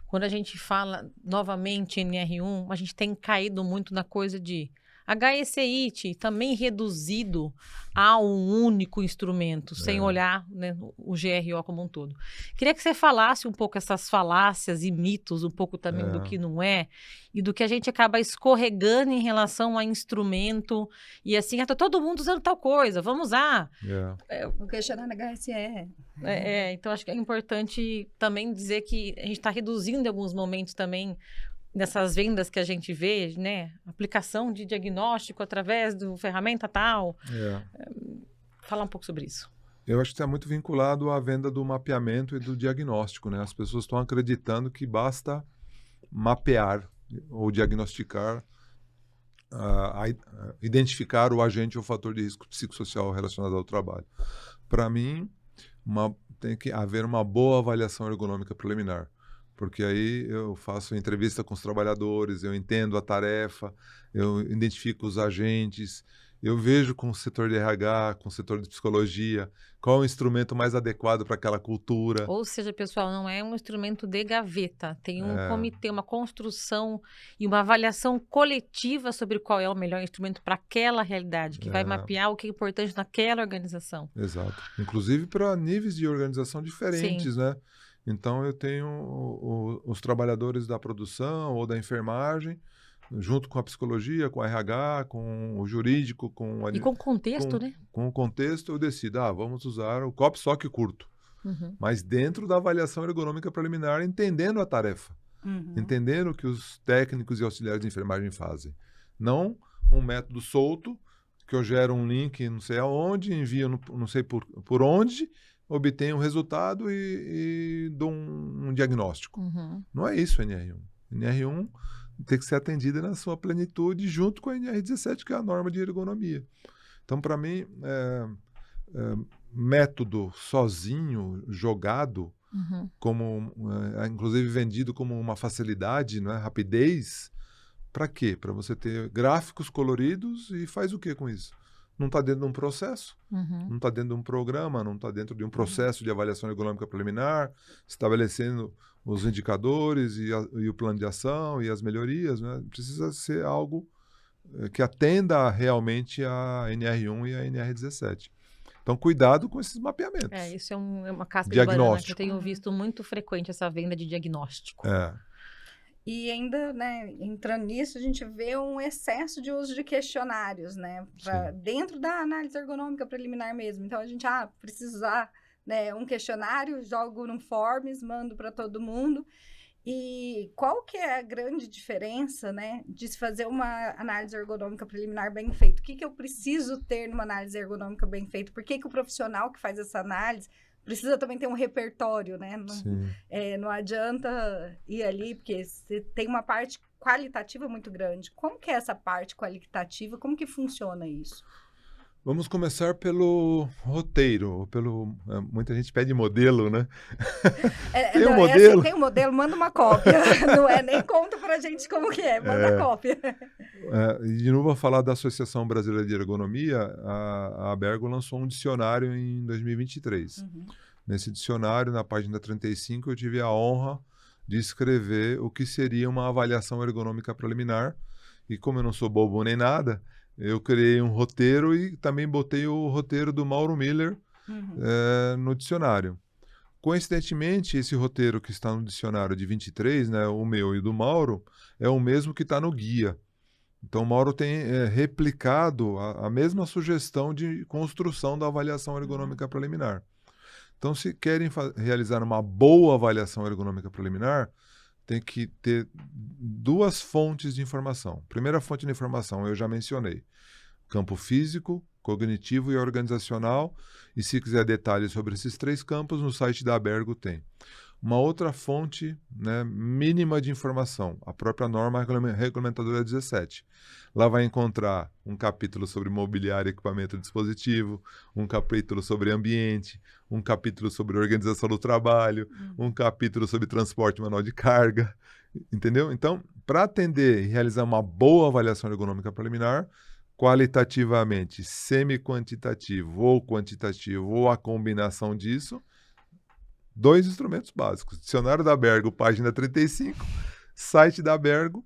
Quando a gente fala novamente NR1, a gente tem caído muito na coisa de HECIT também reduzido a um único instrumento, sem olhar, né, o GRO como um todo. Queria que você falasse um pouco essas falácias e mitos, um pouco também do que não é, e do que a gente acaba escorregando em relação a instrumento, e assim, tá todo mundo usando tal coisa, vamos usar. O questionário HSE. Então acho que é importante também dizer que a gente está reduzindo em alguns momentos também nessas vendas que a gente vê, né? Aplicação de diagnóstico através do ferramenta tal. Falar um pouco sobre isso. Eu acho que está muito vinculado à venda do mapeamento e do diagnóstico, né? As pessoas estão acreditando que basta mapear ou diagnosticar, identificar o agente ou fator de risco psicossocial relacionado ao trabalho. Para mim, tem que haver uma boa avaliação ergonômica preliminar. Porque aí eu faço entrevista com os trabalhadores, eu entendo a tarefa, eu identifico os agentes, eu vejo com o setor de RH, com o setor de psicologia, qual é o instrumento mais adequado para aquela cultura. Ou seja, pessoal, não é um instrumento de gaveta, tem um comitê, uma construção e uma avaliação coletiva sobre qual é o melhor instrumento para aquela realidade, que vai mapear o que é importante naquela organização. Exato. Inclusive para níveis de organização diferentes, né? Então, eu tenho os trabalhadores da produção ou da enfermagem, junto com a psicologia, com a RH, com o jurídico, E com o contexto, né? Com o contexto, eu decido, vamos usar o COP-SOC curto. Mas dentro da avaliação ergonômica preliminar, entendendo a tarefa. Entendendo o que os técnicos e auxiliares de enfermagem fazem. Não um método solto, que eu gero um link não sei aonde, envio não sei por onde, obtenho um resultado e dou um diagnóstico. Não é isso, NR1. NR1 tem que ser atendida na sua plenitude junto com a NR17, que é a norma de ergonomia. Então, para mim, método sozinho, jogado, inclusive vendido como uma facilidade, não é? Rapidez, para quê? Para você ter gráficos coloridos e faz o quê com isso? Não está dentro de um processo, não está dentro de um programa, não está dentro de um processo de avaliação ergonômica preliminar, estabelecendo os indicadores e o plano de ação e as melhorias, né? Precisa ser algo que atenda realmente a NR1 e a NR17. Então, cuidado com esses mapeamentos. Isso é uma casca de banana que eu tenho visto muito frequente, essa venda de diagnóstico. E ainda, né, entrando nisso, a gente vê um excesso de uso de questionários, né, dentro da análise ergonômica preliminar mesmo. Então, a gente precisa usar, né, um questionário, jogo no Forms, mando para todo mundo. E qual que é a grande diferença, né, de se fazer uma análise ergonômica preliminar bem feita? O que eu preciso ter numa análise ergonômica bem feita? Por que o profissional que faz essa análise precisa também ter um repertório, né? Não adianta ir ali, porque você tem uma parte qualitativa muito grande. Como que é essa parte qualitativa? Como que funciona isso? Vamos começar pelo roteiro, muita gente pede modelo, né? Tem um modelo? Tem um modelo, manda uma cópia. Não é nem conta pra gente como que é, manda cópia. De novo, vou falar da Associação Brasileira de Ergonomia. A Abergo lançou um dicionário em 2023. Nesse dicionário, na página 35, eu tive a honra de escrever o que seria uma avaliação ergonômica preliminar. E como eu não sou bobo nem nada, eu criei um roteiro e também botei o roteiro do Mauro Miller no dicionário. Coincidentemente, esse roteiro que está no dicionário de 23, né, o meu e do Mauro, é o mesmo que está no guia. Então, o Mauro tem replicado a mesma sugestão de construção da avaliação ergonômica preliminar. Então, se querem realizar uma boa avaliação ergonômica preliminar, tem que ter duas fontes de informação. Primeira fonte de informação, eu já mencionei. Campo físico, cognitivo e organizacional. E se quiser detalhes sobre esses 3 campos, no site da Abergo tem. Uma outra fonte, né, mínima de informação, a própria norma regulamentadora 17. Lá vai encontrar um capítulo sobre mobiliário, equipamento e dispositivo, um capítulo sobre ambiente, um capítulo sobre organização do trabalho, um capítulo sobre transporte manual de carga, entendeu? Então, para atender e realizar uma boa avaliação ergonômica preliminar, qualitativamente, semi-quantitativo ou quantitativo, ou a combinação disso, 2 instrumentos básicos. Dicionário da Abergo, página 35, site da Abergo,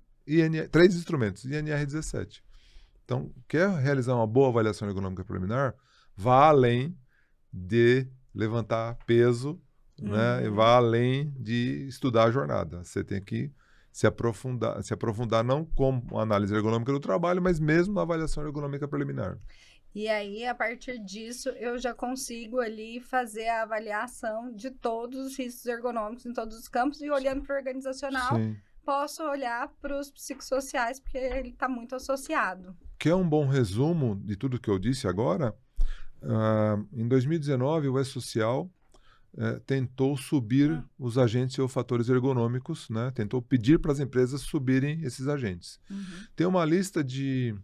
3 instrumentos, INR 17. Então, quer realizar uma boa avaliação ergonômica preliminar, vá além de levantar peso, né, e vá além de estudar a jornada. Você tem que se aprofundar não como análise ergonômica do trabalho, mas mesmo na avaliação ergonômica preliminar. E aí, a partir disso, eu já consigo ali fazer a avaliação de todos os riscos ergonômicos em todos os campos e olhando para o organizacional, Sim. posso olhar para os psicossociais, porque ele está muito associado. Que é um bom resumo de tudo que eu disse agora. Em 2019, o E-Social tentou subir os agentes ou fatores ergonômicos, né? Tentou pedir para as empresas subirem esses agentes. Tem uma lista de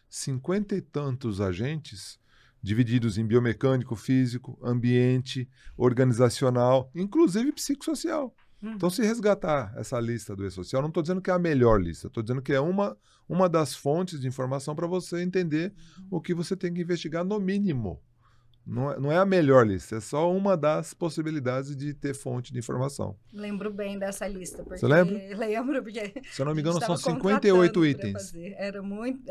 50 e tantos agentes, divididos em biomecânico, físico, ambiente, organizacional, inclusive psicossocial. Então, se resgatar essa lista do E-Social, não estou dizendo que é a melhor lista, estou dizendo que é uma das fontes de informação para você entender o que você tem que investigar no mínimo. Não é a melhor lista, é só uma das possibilidades de ter fonte de informação. Lembro bem dessa lista. Porque Você lembra? Lembro, porque se eu não me engano, são estava 58 itens. Era muito.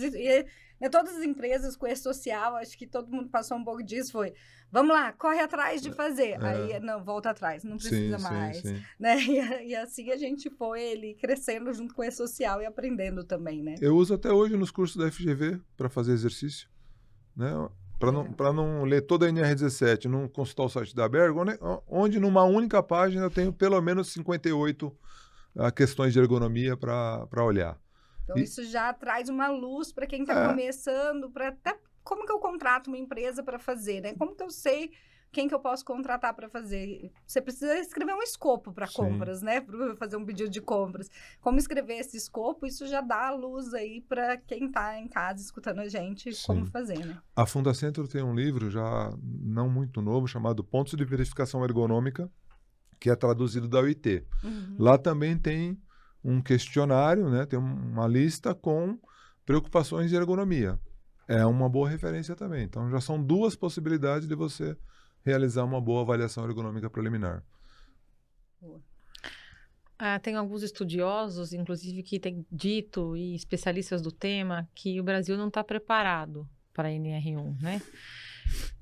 E todas as empresas com esse social, acho que todo mundo passou um pouco disso, foi, vamos lá, corre atrás de fazer. Aí, não, volta atrás, não precisa mais. Sim. Né? E assim a gente foi ali crescendo junto com esse social e aprendendo também, né? Eu uso até hoje nos cursos da FGV para fazer exercício, né? Para não ler toda a NR17, não consultar o site da Abergo, onde numa única página eu tenho pelo menos 58 questões de ergonomia para olhar. Então, isso já traz uma luz para quem está começando, para até como que eu contrato uma empresa para fazer, né? Como que eu sei quem que eu posso contratar para fazer? Você precisa escrever um escopo para compras, né? Para fazer um pedido de compras. Como escrever esse escopo, isso já dá a luz aí para quem está em casa escutando a gente, como fazer, né? A Fundacentro tem um livro já não muito novo, chamado Pontos de Verificação Ergonômica, que é traduzido da UIT. Lá também tem um questionário, né? Tem uma lista com preocupações de ergonomia. É uma boa referência também. Então, já são 2 possibilidades de você realizar uma boa avaliação ergonômica preliminar. Tem alguns estudiosos, inclusive, que têm dito, e especialistas do tema, que o Brasil não está preparado para a NR1, né?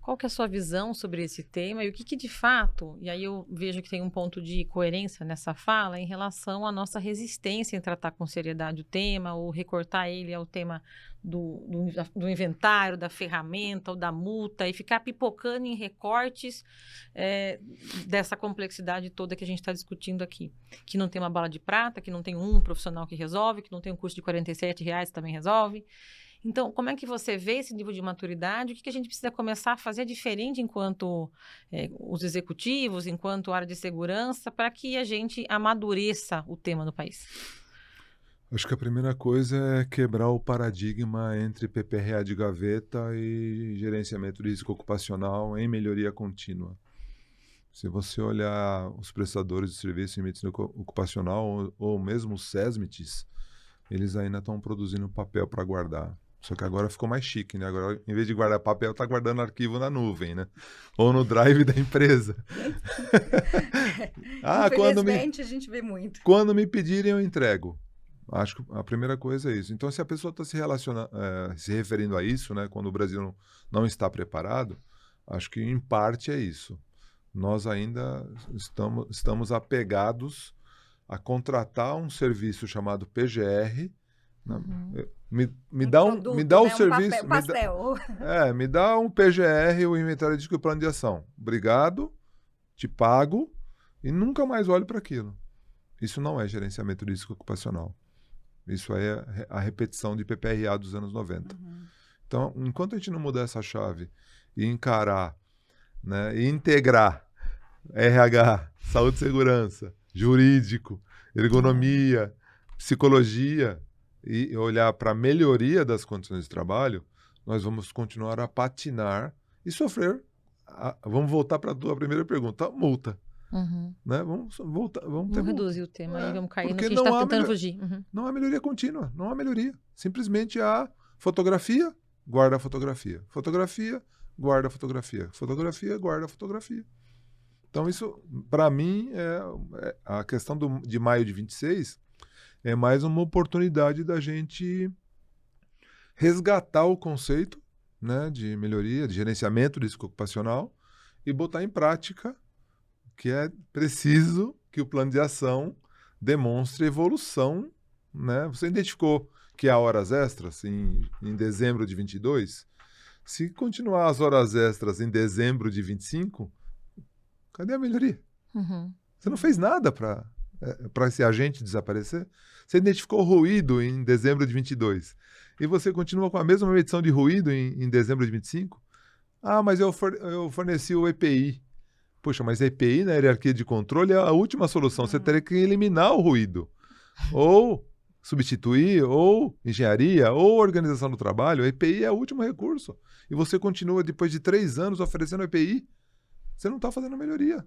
Qual que é a sua visão sobre esse tema e o que de fato, e aí eu vejo que tem um ponto de coerência nessa fala em relação à nossa resistência em tratar com seriedade o tema ou recortar ele ao tema do inventário, da ferramenta ou da multa e ficar pipocando em recortes dessa complexidade toda que a gente está discutindo aqui. Que não tem uma bala de prata, que não tem um profissional que resolve, que não tem um curso de R$47 que também resolve. Então, como é que você vê esse nível de maturidade? O que a gente precisa começar a fazer diferente enquanto os executivos, enquanto área de segurança, para que a gente amadureça o tema no país? Acho que a primeira coisa é quebrar o paradigma entre PPRA de gaveta e gerenciamento de risco ocupacional em melhoria contínua. Se você olhar os prestadores de serviço em medicina ocupacional ou mesmo os SESMITs, eles ainda estão produzindo papel para guardar. Só que agora ficou mais chique, né? Agora, em vez de guardar papel, tá guardando arquivo na nuvem, né? Ou no drive da empresa. Infelizmente, a gente vê muito. Quando me pedirem, eu entrego. Acho que a primeira coisa é isso. Então, se a pessoa está se referindo a isso, né? Quando o Brasil não está preparado, acho que, em parte, é isso. Nós ainda estamos apegados a contratar um serviço chamado PGR. Me dá o serviço. Me dá um PGR, o inventário de risco e o plano de ação. Obrigado, te pago e nunca mais olho para aquilo. Isso não é gerenciamento de risco ocupacional. Isso é a repetição de PPRA dos anos 90. Então, enquanto a gente não mudar essa chave e encarar, né, e integrar RH, saúde e segurança, jurídico, ergonomia, psicologia, e olhar para a melhoria das condições de trabalho, nós vamos continuar a patinar e sofrer. Vamos voltar para a tua primeira pergunta, multa. Né? Vamos reduzir o tema e vamos cair no que a gente está tentando fugir. Não há melhoria contínua, não há melhoria. Simplesmente há fotografia, guarda a fotografia. Fotografia, guarda a fotografia. Fotografia, guarda a fotografia. Então isso, para mim, a questão de maio de 26 é mais uma oportunidade da gente resgatar o conceito, né, de melhoria, de gerenciamento de risco ocupacional e botar em prática que é preciso que o plano de ação demonstre evolução, né? Você identificou que há horas extras em dezembro de 22? Se continuar as horas extras em dezembro de 25, cadê a melhoria? Você não fez nada para esse agente desaparecer? Você identificou ruído em dezembro de 22 e você continua com a mesma medição de ruído em dezembro de 25? Ah, mas eu forneci o EPI. Puxa, mas a EPI na hierarquia de controle é a última solução. Você teria que eliminar o ruído. Ou substituir, ou engenharia, ou organização do trabalho. A EPI é o último recurso. E você continua, depois de 3 anos, oferecendo EPI. Você não está fazendo melhoria.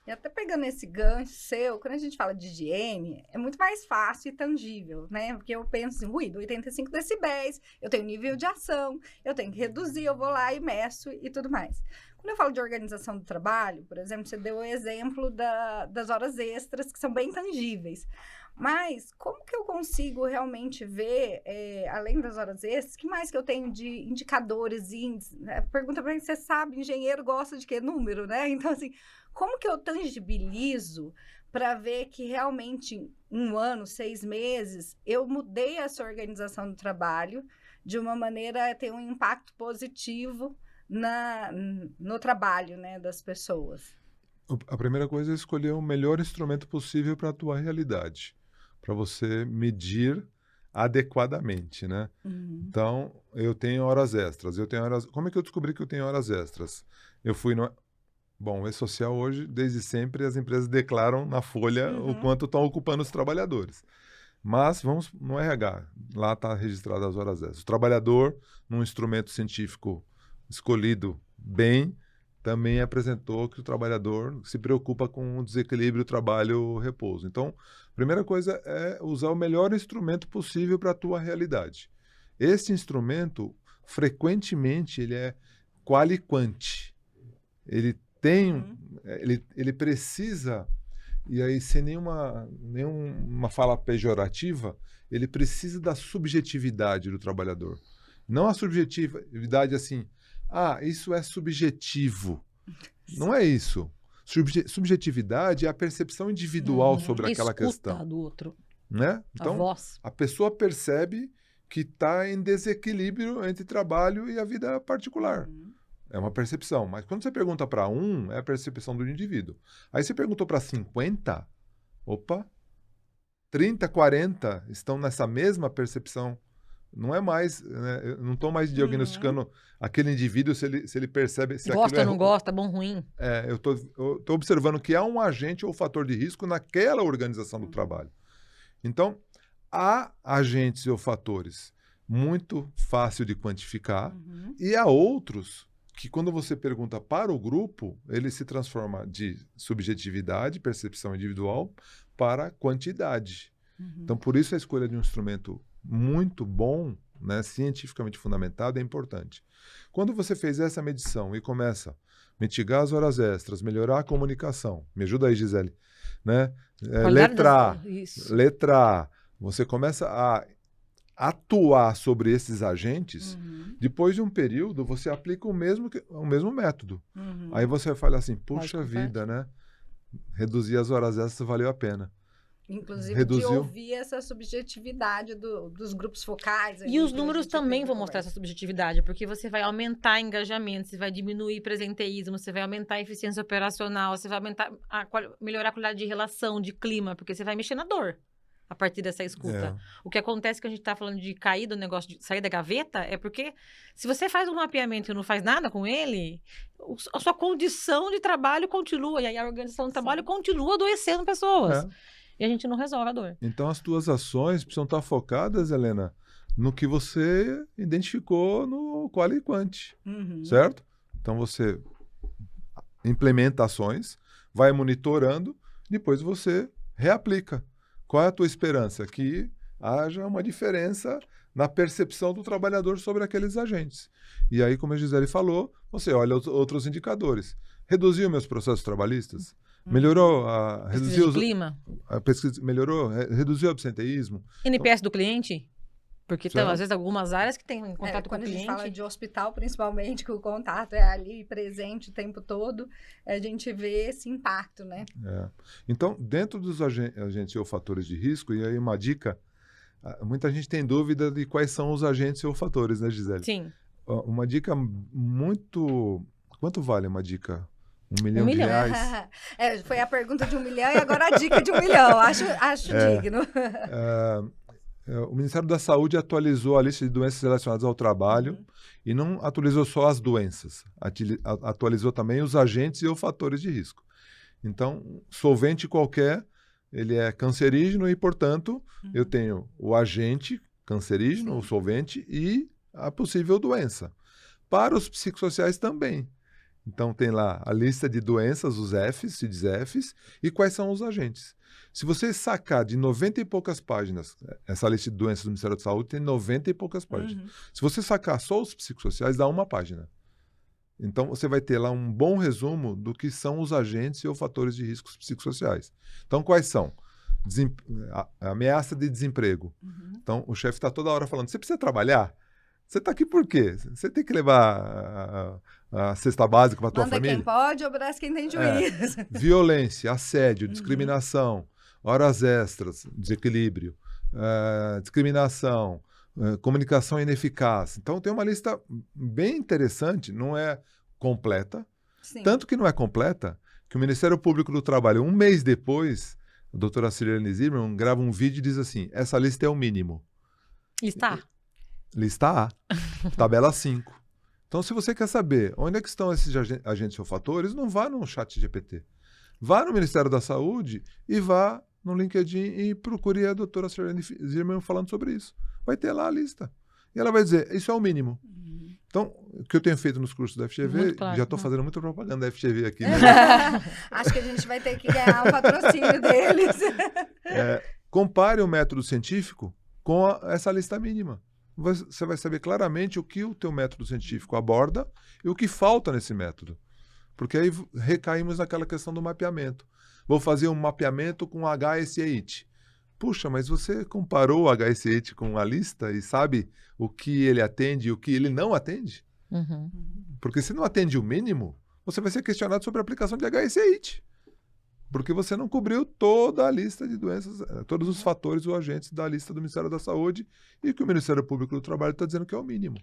E até pegando esse gancho seu, quando a gente fala de higiene, é muito mais fácil e tangível, né? Porque eu penso assim, ruído, 85 decibéis, eu tenho nível de ação, eu tenho que reduzir, eu vou lá e meço e tudo mais. Quando eu falo de organização do trabalho, por exemplo, você deu o exemplo das horas extras, que são bem tangíveis. Mas como que eu consigo realmente ver, além das horas extras, que mais que eu tenho de indicadores, índices? Né? Pergunta para mim, você sabe, engenheiro gosta de quê? Número, né? Então, assim, como que eu tangibilizo para ver que realmente em 1 ano, 6 meses, eu mudei essa organização do trabalho de uma maneira a ter um impacto positivo no trabalho, né, das pessoas? A primeira coisa é escolher o melhor instrumento possível para a tua realidade, para você medir adequadamente, né? Então, eu tenho horas extras. Como é que eu descobri que eu tenho horas extras? Eu fui no... Bom, o E-Social hoje, desde sempre, as empresas declaram na folha o quanto estão ocupando os trabalhadores. Mas vamos no RH, lá está registrado as horas extras. O trabalhador, num instrumento científico escolhido bem, também apresentou que o trabalhador se preocupa com o desequilíbrio trabalho-repouso. Então, a primeira coisa é usar o melhor instrumento possível para a tua realidade. Esse instrumento, frequentemente, ele é quali-quanti. Ele ele precisa, e aí sem nenhuma fala pejorativa, ele precisa da subjetividade do trabalhador. Não a subjetividade assim, isso é subjetivo. Não é isso. Subjetividade é a percepção individual sobre aquela questão. Do outro. Né? Então, a pessoa percebe que está em desequilíbrio entre trabalho e a vida particular. É uma percepção. Mas quando você pergunta para é a percepção do indivíduo. Aí você perguntou para 50, 30, 40 estão nessa mesma percepção. Não é mais, né? Eu não estou mais diagnosticando aquele indivíduo se ele percebe... Se gosta ou não gosta, bom, ruim. Eu tô observando que há um agente ou fator de risco naquela organização do trabalho. Então, há agentes ou fatores muito fácil de quantificar e há outros que, quando você pergunta para o grupo, ele se transforma de subjetividade, percepção individual, para quantidade. Então, por isso a escolha de um instrumento muito bom, né, cientificamente fundamentado, é importante. Quando você fez essa medição e começa a mitigar as horas extras, melhorar a comunicação, me ajuda aí, Gisele, né? Letra A, você começa a atuar sobre esses agentes, depois de um período, você aplica o mesmo método. Aí você fala assim, puxa vida, né? Reduzir as horas extras valeu a pena. Inclusive de ouvir essa subjetividade dos grupos focais. E os números também vão mostrar essa subjetividade, porque você vai aumentar engajamento, você vai diminuir presenteísmo, você vai aumentar a eficiência operacional, você vai melhorar a qualidade de relação, de clima, porque você vai mexer na dor a partir dessa escuta. O que acontece que a gente está falando de cair do negócio, de sair da gaveta, é porque se você faz um mapeamento e não faz nada com ele, a sua condição de trabalho continua, e aí a organização do trabalho continua adoecendo pessoas. E a gente não resolve a dor. Então, as tuas ações precisam estar focadas, Helena, no que você identificou no Quali e Quanti, certo? Então, você implementa ações, vai monitorando, depois você reaplica. Qual é a tua esperança? Que haja uma diferença na percepção do trabalhador sobre aqueles agentes. E aí, como a Gisele falou, você olha os outros indicadores. Reduziu meus processos trabalhistas? Melhorou a reduziu o clima? A pesquisa melhorou? Reduziu o absenteísmo? NPS do cliente? Porque tem, às vezes, algumas áreas que têm contato com o cliente. Quando a gente fala de hospital, principalmente, que o contato é ali presente o tempo todo, a gente vê esse impacto, né? Então, dentro dos agentes olfatores de risco, e aí uma dica, muita gente tem dúvida de quais são os agentes olfatores, né, Gisele? Sim. Uma dica muito... Quanto vale uma dica? R$1 milhão de reais? Foi a pergunta de 1 milhão e agora a dica de 1 milhão. Acho digno. O Ministério da Saúde atualizou a lista de doenças relacionadas ao trabalho e não atualizou só as doenças, atualizou também os agentes e olfatores de risco. Então, solvente qualquer, ele é cancerígeno e, portanto, eu tenho o agente cancerígeno, o solvente e a possível doença. Para os psicossociais também. Então, tem lá a lista de doenças, os Fs, CIDs-Fs, e quais são os agentes. Se você sacar de 90 e poucas páginas, essa lista de doenças do Ministério da Saúde tem 90 e poucas páginas. Se você sacar só os psicossociais, dá uma página. Então, você vai ter lá um bom resumo do que são os agentes e fatores de riscos psicossociais. Então, quais são? A ameaça de desemprego. Então, o chefe está toda hora falando, você precisa trabalhar? Você está aqui por quê? Você tem que levar a cesta básica para a tua família? Manda quem pode, obedece quem tem juízo. Violência, assédio, discriminação, horas extras, desequilíbrio, discriminação, comunicação ineficaz. Então, tem uma lista bem interessante, não é completa. Sim. Tanto que não é completa, que o Ministério Público do Trabalho, um mês depois, a doutora Sirlene Zimmermann grava um vídeo e diz assim, essa lista é o mínimo. Está. Lista A, tabela 5. Então, se você quer saber onde é que estão esses agentes olfatores, não vá no chat GPT. Vá no Ministério da Saúde e vá no LinkedIn e procure a doutora Sirlene Zimmermann falando sobre isso. Vai ter lá a lista. E ela vai dizer, isso é o mínimo. Então, o que eu tenho feito nos cursos da FGV, claro, já estou fazendo muita propaganda da FGV aqui. Né? Acho que a gente vai ter que ganhar o patrocínio deles. Compare o método científico com essa lista mínima. Você vai saber claramente o que o teu método científico aborda e o que falta nesse método. Porque aí recaímos naquela questão do mapeamento. Vou fazer um mapeamento com HSE-IT. Puxa, mas você comparou o HSE-IT com a lista e sabe o que ele atende e o que ele não atende? Porque se não atende o mínimo, você vai ser questionado sobre a aplicação de HSE-IT. Porque você não cobriu toda a lista de doenças, todos os fatores ou agentes da lista do Ministério da Saúde e que o Ministério Público do Trabalho está dizendo que é o mínimo.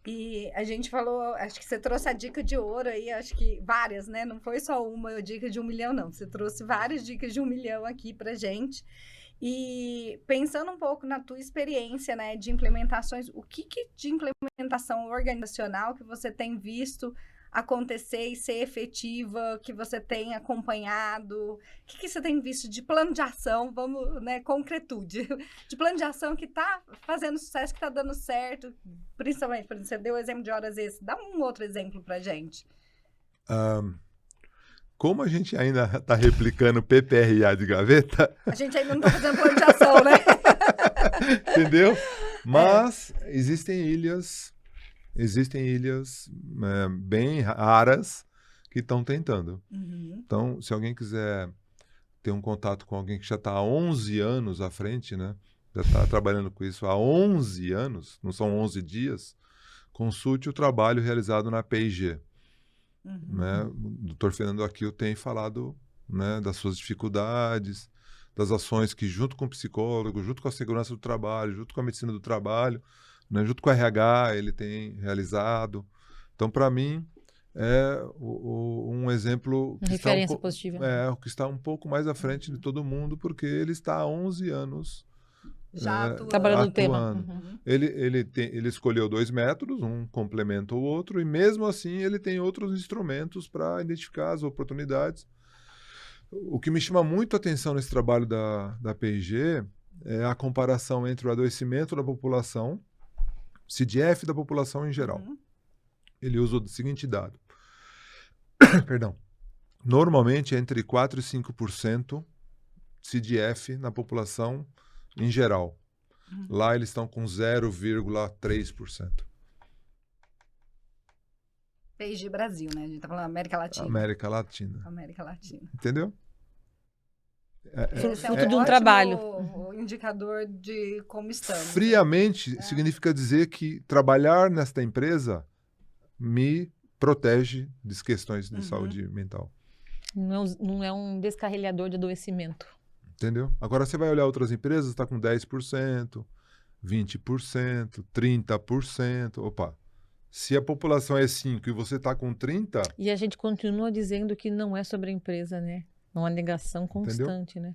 E a gente falou, acho que você trouxe a dica de ouro aí, acho que várias, né? Não foi só uma dica de 1 milhão, não. Você trouxe várias dicas de 1 milhão aqui pra gente. E pensando um pouco na tua experiência, né, de implementações, o que de implementação organizacional que você tem visto acontecer e ser efetiva, que você tem acompanhado? O que você tem visto de plano de ação, vamos, né, concretude, de plano de ação que está fazendo sucesso, que está dando certo, principalmente, por exemplo, você deu o exemplo de horas extras, dá um outro exemplo para a gente. Como a gente ainda está replicando PPRA de gaveta... A gente ainda não está fazendo plano de ação, né? Entendeu? Mas existem ilhas bem raras que estão tentando. Uhum. Então, se alguém quiser ter um contato com alguém que já está há 11 anos à frente, né? Já está trabalhando com isso há 11 anos, não são 11 dias, consulte o trabalho realizado na P&G. Uhum. Né? O Dr. Fernando Aquil tem falado, né, das suas dificuldades, das ações que, junto com o psicólogo, junto com a segurança do trabalho, junto com a medicina do trabalho, né, junto com o RH, ele tem realizado. Então, para mim, é um exemplo que Referência positiva. que está um pouco mais à frente de todo mundo, porque ele está há 11 anos Já atuando. Trabalhando no tema. Uhum. Ele escolheu 2 métodos, um complementa o outro, e mesmo assim ele tem outros instrumentos para identificar as oportunidades. O que me chama muito a atenção nesse trabalho da P&G é a comparação entre o adoecimento da população, CDF da população em geral. Uhum. Ele usa o seguinte dado. Perdão. Normalmente entre 4% e 5% CDF na população em geral. Uhum. Lá eles estão com 0,3%. P&G Brasil, né? A gente tá falando América Latina. América Latina. América Latina. Entendeu? Esse Fruto de um ótimo trabalho. indicador de como estamos. Friamente significa dizer que trabalhar nesta empresa me protege das questões de saúde mental. Não é um descarrilhador de adoecimento. Entendeu? Agora você vai olhar outras empresas, está com 10%, 20%, 30%. Opa, se a população é 5% e você está com 30%... E a gente continua dizendo que não é sobre a empresa, né? É uma negação constante, né?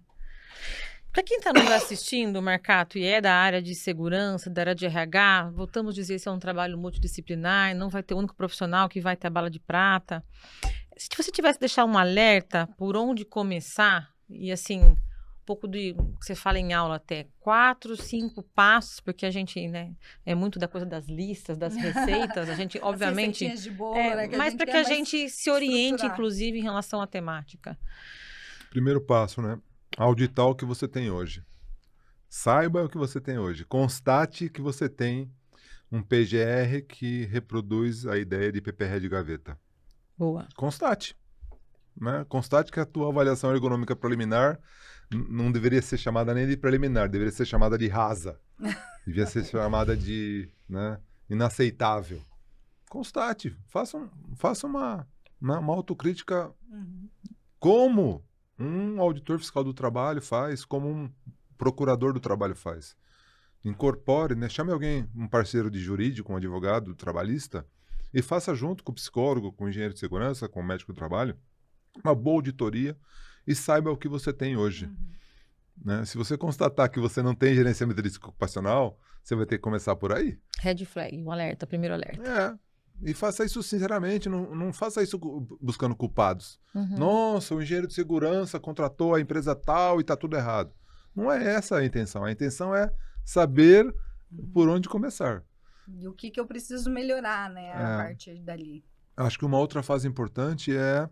Para quem está nos assistindo, Marcato, e é da área de segurança, da área de RH, voltamos a dizer que esse é um trabalho multidisciplinar, não vai ter um único profissional que vai ter a bala de prata. Se você tivesse que deixar um alerta por onde começar, e assim, um pouco do que você fala em aula até, 4, 5 passos, porque a gente, né, é muito da coisa das listas, das receitas, a gente, obviamente... As receitinhas de bolo, né, que mas para que a gente se oriente, estruturar. inclusive, em relação à temática. Primeiro passo, né? Auditar o que você tem hoje. Saiba o que você tem hoje. Constate que você tem um PGR que reproduz a ideia de PPR de gaveta. Boa. Constate. Né? Constate que a tua avaliação ergonômica preliminar não deveria ser chamada nem de preliminar, deveria ser chamada de rasa. Devia ser chamada de, né, inaceitável. Constate. Faça uma autocrítica como um auditor fiscal do trabalho faz, como um procurador do trabalho faz. Incorpore, né? Chame alguém, um parceiro de jurídico, um advogado trabalhista, e faça junto com o psicólogo, com o engenheiro de segurança, com o médico do trabalho, uma boa auditoria e saiba o que você tem hoje. Né? Se você constatar que você não tem gerenciamento de risco ocupacional, você vai ter que começar por aí. Red flag, um alerta, primeiro alerta. E faça isso sinceramente, não faça isso buscando culpados. Nossa, o engenheiro de segurança contratou a empresa tal e está tudo errado. Não é essa a intenção. A intenção é saber por onde começar. E o que eu preciso melhorar, né, a partir dali. Acho que uma outra fase importante é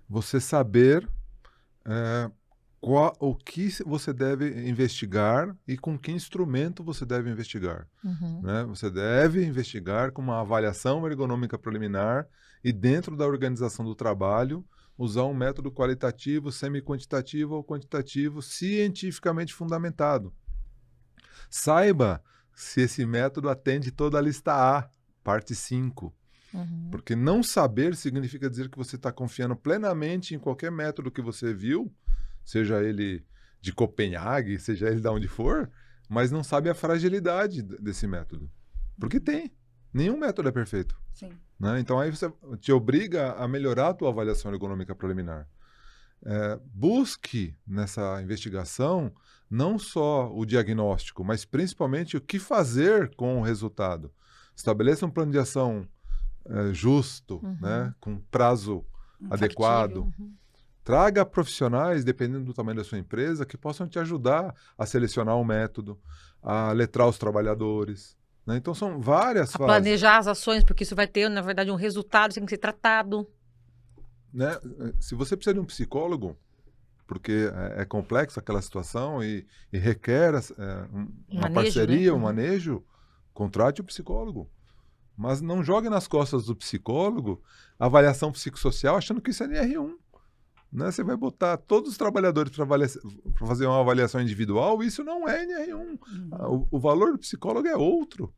você saber o que você deve investigar e com que instrumento você deve investigar. Né? Você deve investigar com uma avaliação ergonômica preliminar e dentro da organização do trabalho usar um método qualitativo, semi-quantitativo ou quantitativo cientificamente fundamentado. Saiba se esse método atende toda a lista A, parte 5. Porque não saber significa dizer que você está confiando plenamente em qualquer método que você viu, seja ele de Copenhague, seja ele de onde for, mas não sabe a fragilidade desse método. Porque tem. Nenhum método é perfeito. Sim. Né? Então aí você te obriga a melhorar a tua avaliação ergonômica preliminar. Busque nessa investigação não só o diagnóstico, mas principalmente o que fazer com o resultado. Estabeleça um plano de ação justo, né? Com prazo adequado. Traga profissionais, dependendo do tamanho da sua empresa, que possam te ajudar a selecionar um método, a letrar os trabalhadores. Né? Então, são várias fases. Planejar as ações, porque isso vai ter, na verdade, um resultado, tem que ser tratado. Né? Se você precisa de um psicólogo, porque é complexo aquela situação e requer uma Manejo, parceria, né? um manejo, contrate o psicólogo. Mas não jogue nas costas do psicólogo a avaliação psicossocial achando que isso é NR1. Né? Você vai botar todos os trabalhadores para fazer uma avaliação individual, isso não é NR1. O valor do psicólogo é outro.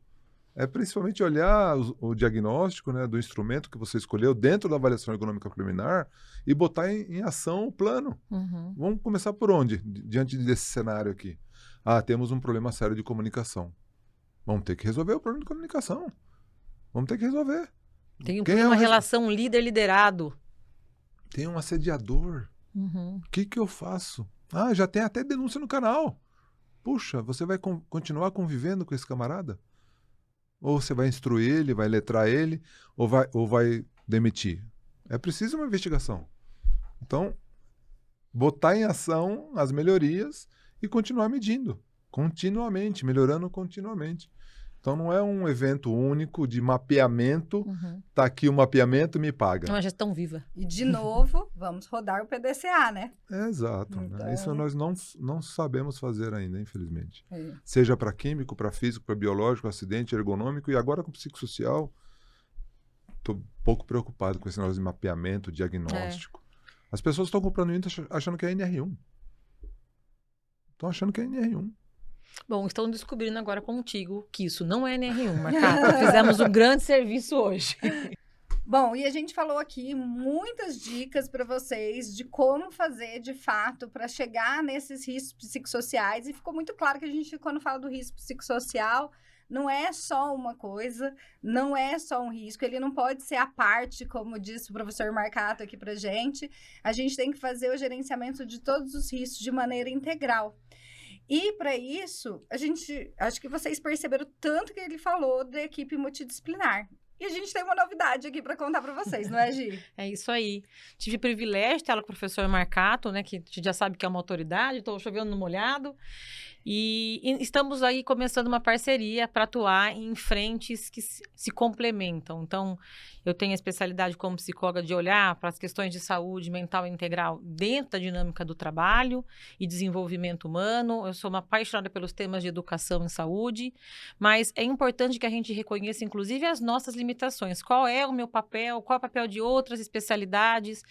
É principalmente olhar o diagnóstico, né, do instrumento que você escolheu dentro da avaliação ergonômica preliminar e botar em ação o plano. Uhum. Vamos começar por onde, diante desse cenário aqui? Temos um problema sério de comunicação. Vamos ter que resolver o problema de comunicação. Vamos ter que resolver. Tem uma relação líder-liderado. Tem um assediador. Uhum. O que eu faço? Já tem até denúncia no canal. Puxa, você vai continuar convivendo com esse camarada? Ou você vai instruir ele, vai letrar ele, ou vai demitir? É preciso uma investigação. Então, botar em ação as melhorias e continuar medindo. Continuamente, melhorando continuamente. Então, não é um evento único de mapeamento. Uhum. Tá aqui o mapeamento, me paga. É uma gestão viva. E, de novo, vamos rodar o PDCA, né? Exato. Então... Né? Isso nós não sabemos fazer ainda, infelizmente. É. Seja para químico, para físico, para biológico, acidente, ergonômico e agora com psicossocial. Estou um pouco preocupado com esse negócio de mapeamento, diagnóstico. As pessoas estão comprando isso achando que é NR1. Estão achando que é NR1. Bom, estão descobrindo agora contigo que isso não é NR1, Marcato. Fizemos um grande serviço hoje. Bom, e a gente falou aqui muitas dicas para vocês de como fazer, de fato, para chegar nesses riscos psicossociais. E ficou muito claro que a gente, quando fala do risco psicossocial, não é só uma coisa, não é só um risco. Ele não pode ser à parte, como disse o professor Marcato aqui para gente. A gente tem que fazer o gerenciamento de todos os riscos de maneira integral. E, para isso, acho que vocês perceberam tanto que ele falou da equipe multidisciplinar. E a gente tem uma novidade aqui para contar para vocês, não é, Gi? É isso aí. Tive o privilégio de ter ela com o professor Marcato, né, que a gente já sabe que é uma autoridade, estou chovendo no molhado. E estamos aí começando uma parceria para atuar em frentes que se complementam. Então, eu tenho a especialidade como psicóloga de olhar para as questões de saúde mental integral dentro da dinâmica do trabalho e desenvolvimento humano. Eu sou uma apaixonada pelos temas de educação em saúde, mas é importante que a gente reconheça, inclusive, as nossas limitações. Qual é o meu papel? Qual é o papel de outras especialidades?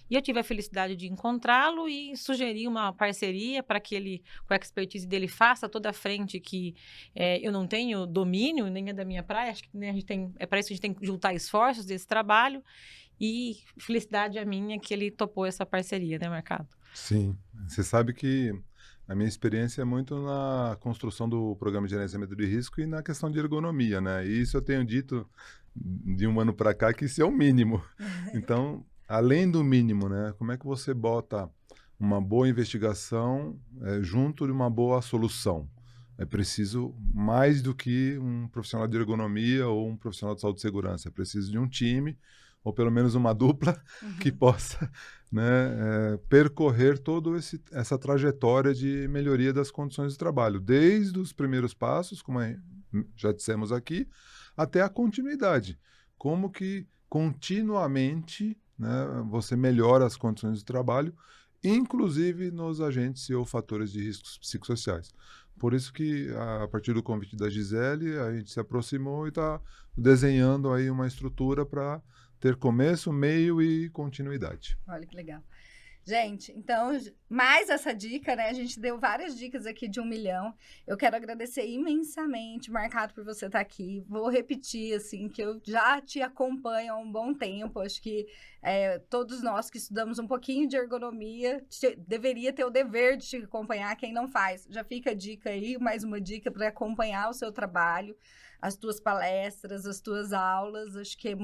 E eu tive a felicidade de encontrá-lo e sugerir uma parceria para que ele, com a expertise dele, faça toda a frente que eu não tenho domínio, nem é da minha praia. Acho que, né, é para isso que a gente tem que juntar esforços desse trabalho. E felicidade a minha que ele topou essa parceria, né, Marcato? Sim. Você sabe que a minha experiência é muito na construção do programa de gerenciamento de risco e na questão de ergonomia, né? E isso eu tenho dito de um ano para cá que isso é o mínimo. Então... Além do mínimo, né? Como é que você bota uma boa investigação junto de uma boa solução? É preciso mais do que um profissional de ergonomia ou um profissional de saúde e segurança. É preciso de um time, ou pelo menos uma dupla, que possa, né, percorrer toda essa trajetória de melhoria das condições de trabalho. Desde os primeiros passos, como já dissemos aqui, até a continuidade. Como que continuamente... né, você melhora as condições de trabalho, inclusive nos agentes ou fatores de riscos psicossociais. Por isso que, a partir do convite da Gisele, a gente se aproximou e está desenhando aí uma estrutura para ter começo, meio e continuidade. Olha que legal. Gente, então, mais essa dica, né? A gente deu várias dicas aqui de 1 milhão. Eu quero agradecer imensamente, Marcato, por você estar aqui. Vou repetir, assim, que eu já te acompanho há um bom tempo. Acho que todos nós que estudamos um pouquinho de ergonomia deveria ter o dever de te acompanhar. Quem não faz, já fica a dica aí, mais uma dica para acompanhar o seu trabalho, as tuas palestras, as tuas aulas. Acho que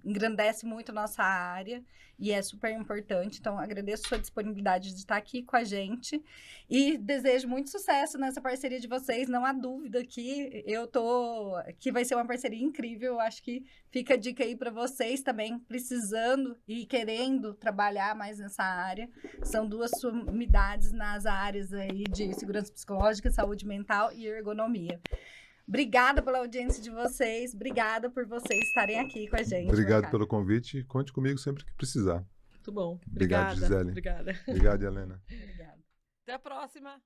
engrandece muito a nossa área e é super importante. Então, agradeço a sua disponibilidade de estar aqui com a gente e desejo muito sucesso nessa parceria de vocês. Não há dúvida que que vai ser uma parceria incrível. Acho que fica a dica aí para vocês também, precisando e querendo trabalhar mais nessa área. São 2 sumidades nas áreas aí de segurança psicológica, saúde mental e ergonomia. Obrigada pela audiência de vocês. Obrigada por vocês estarem aqui com a gente. Obrigado pelo convite. Conte comigo sempre que precisar. Muito bom. Obrigado, Obrigada. Gisele. Obrigada. Obrigado, Helena. Obrigada. Até a próxima.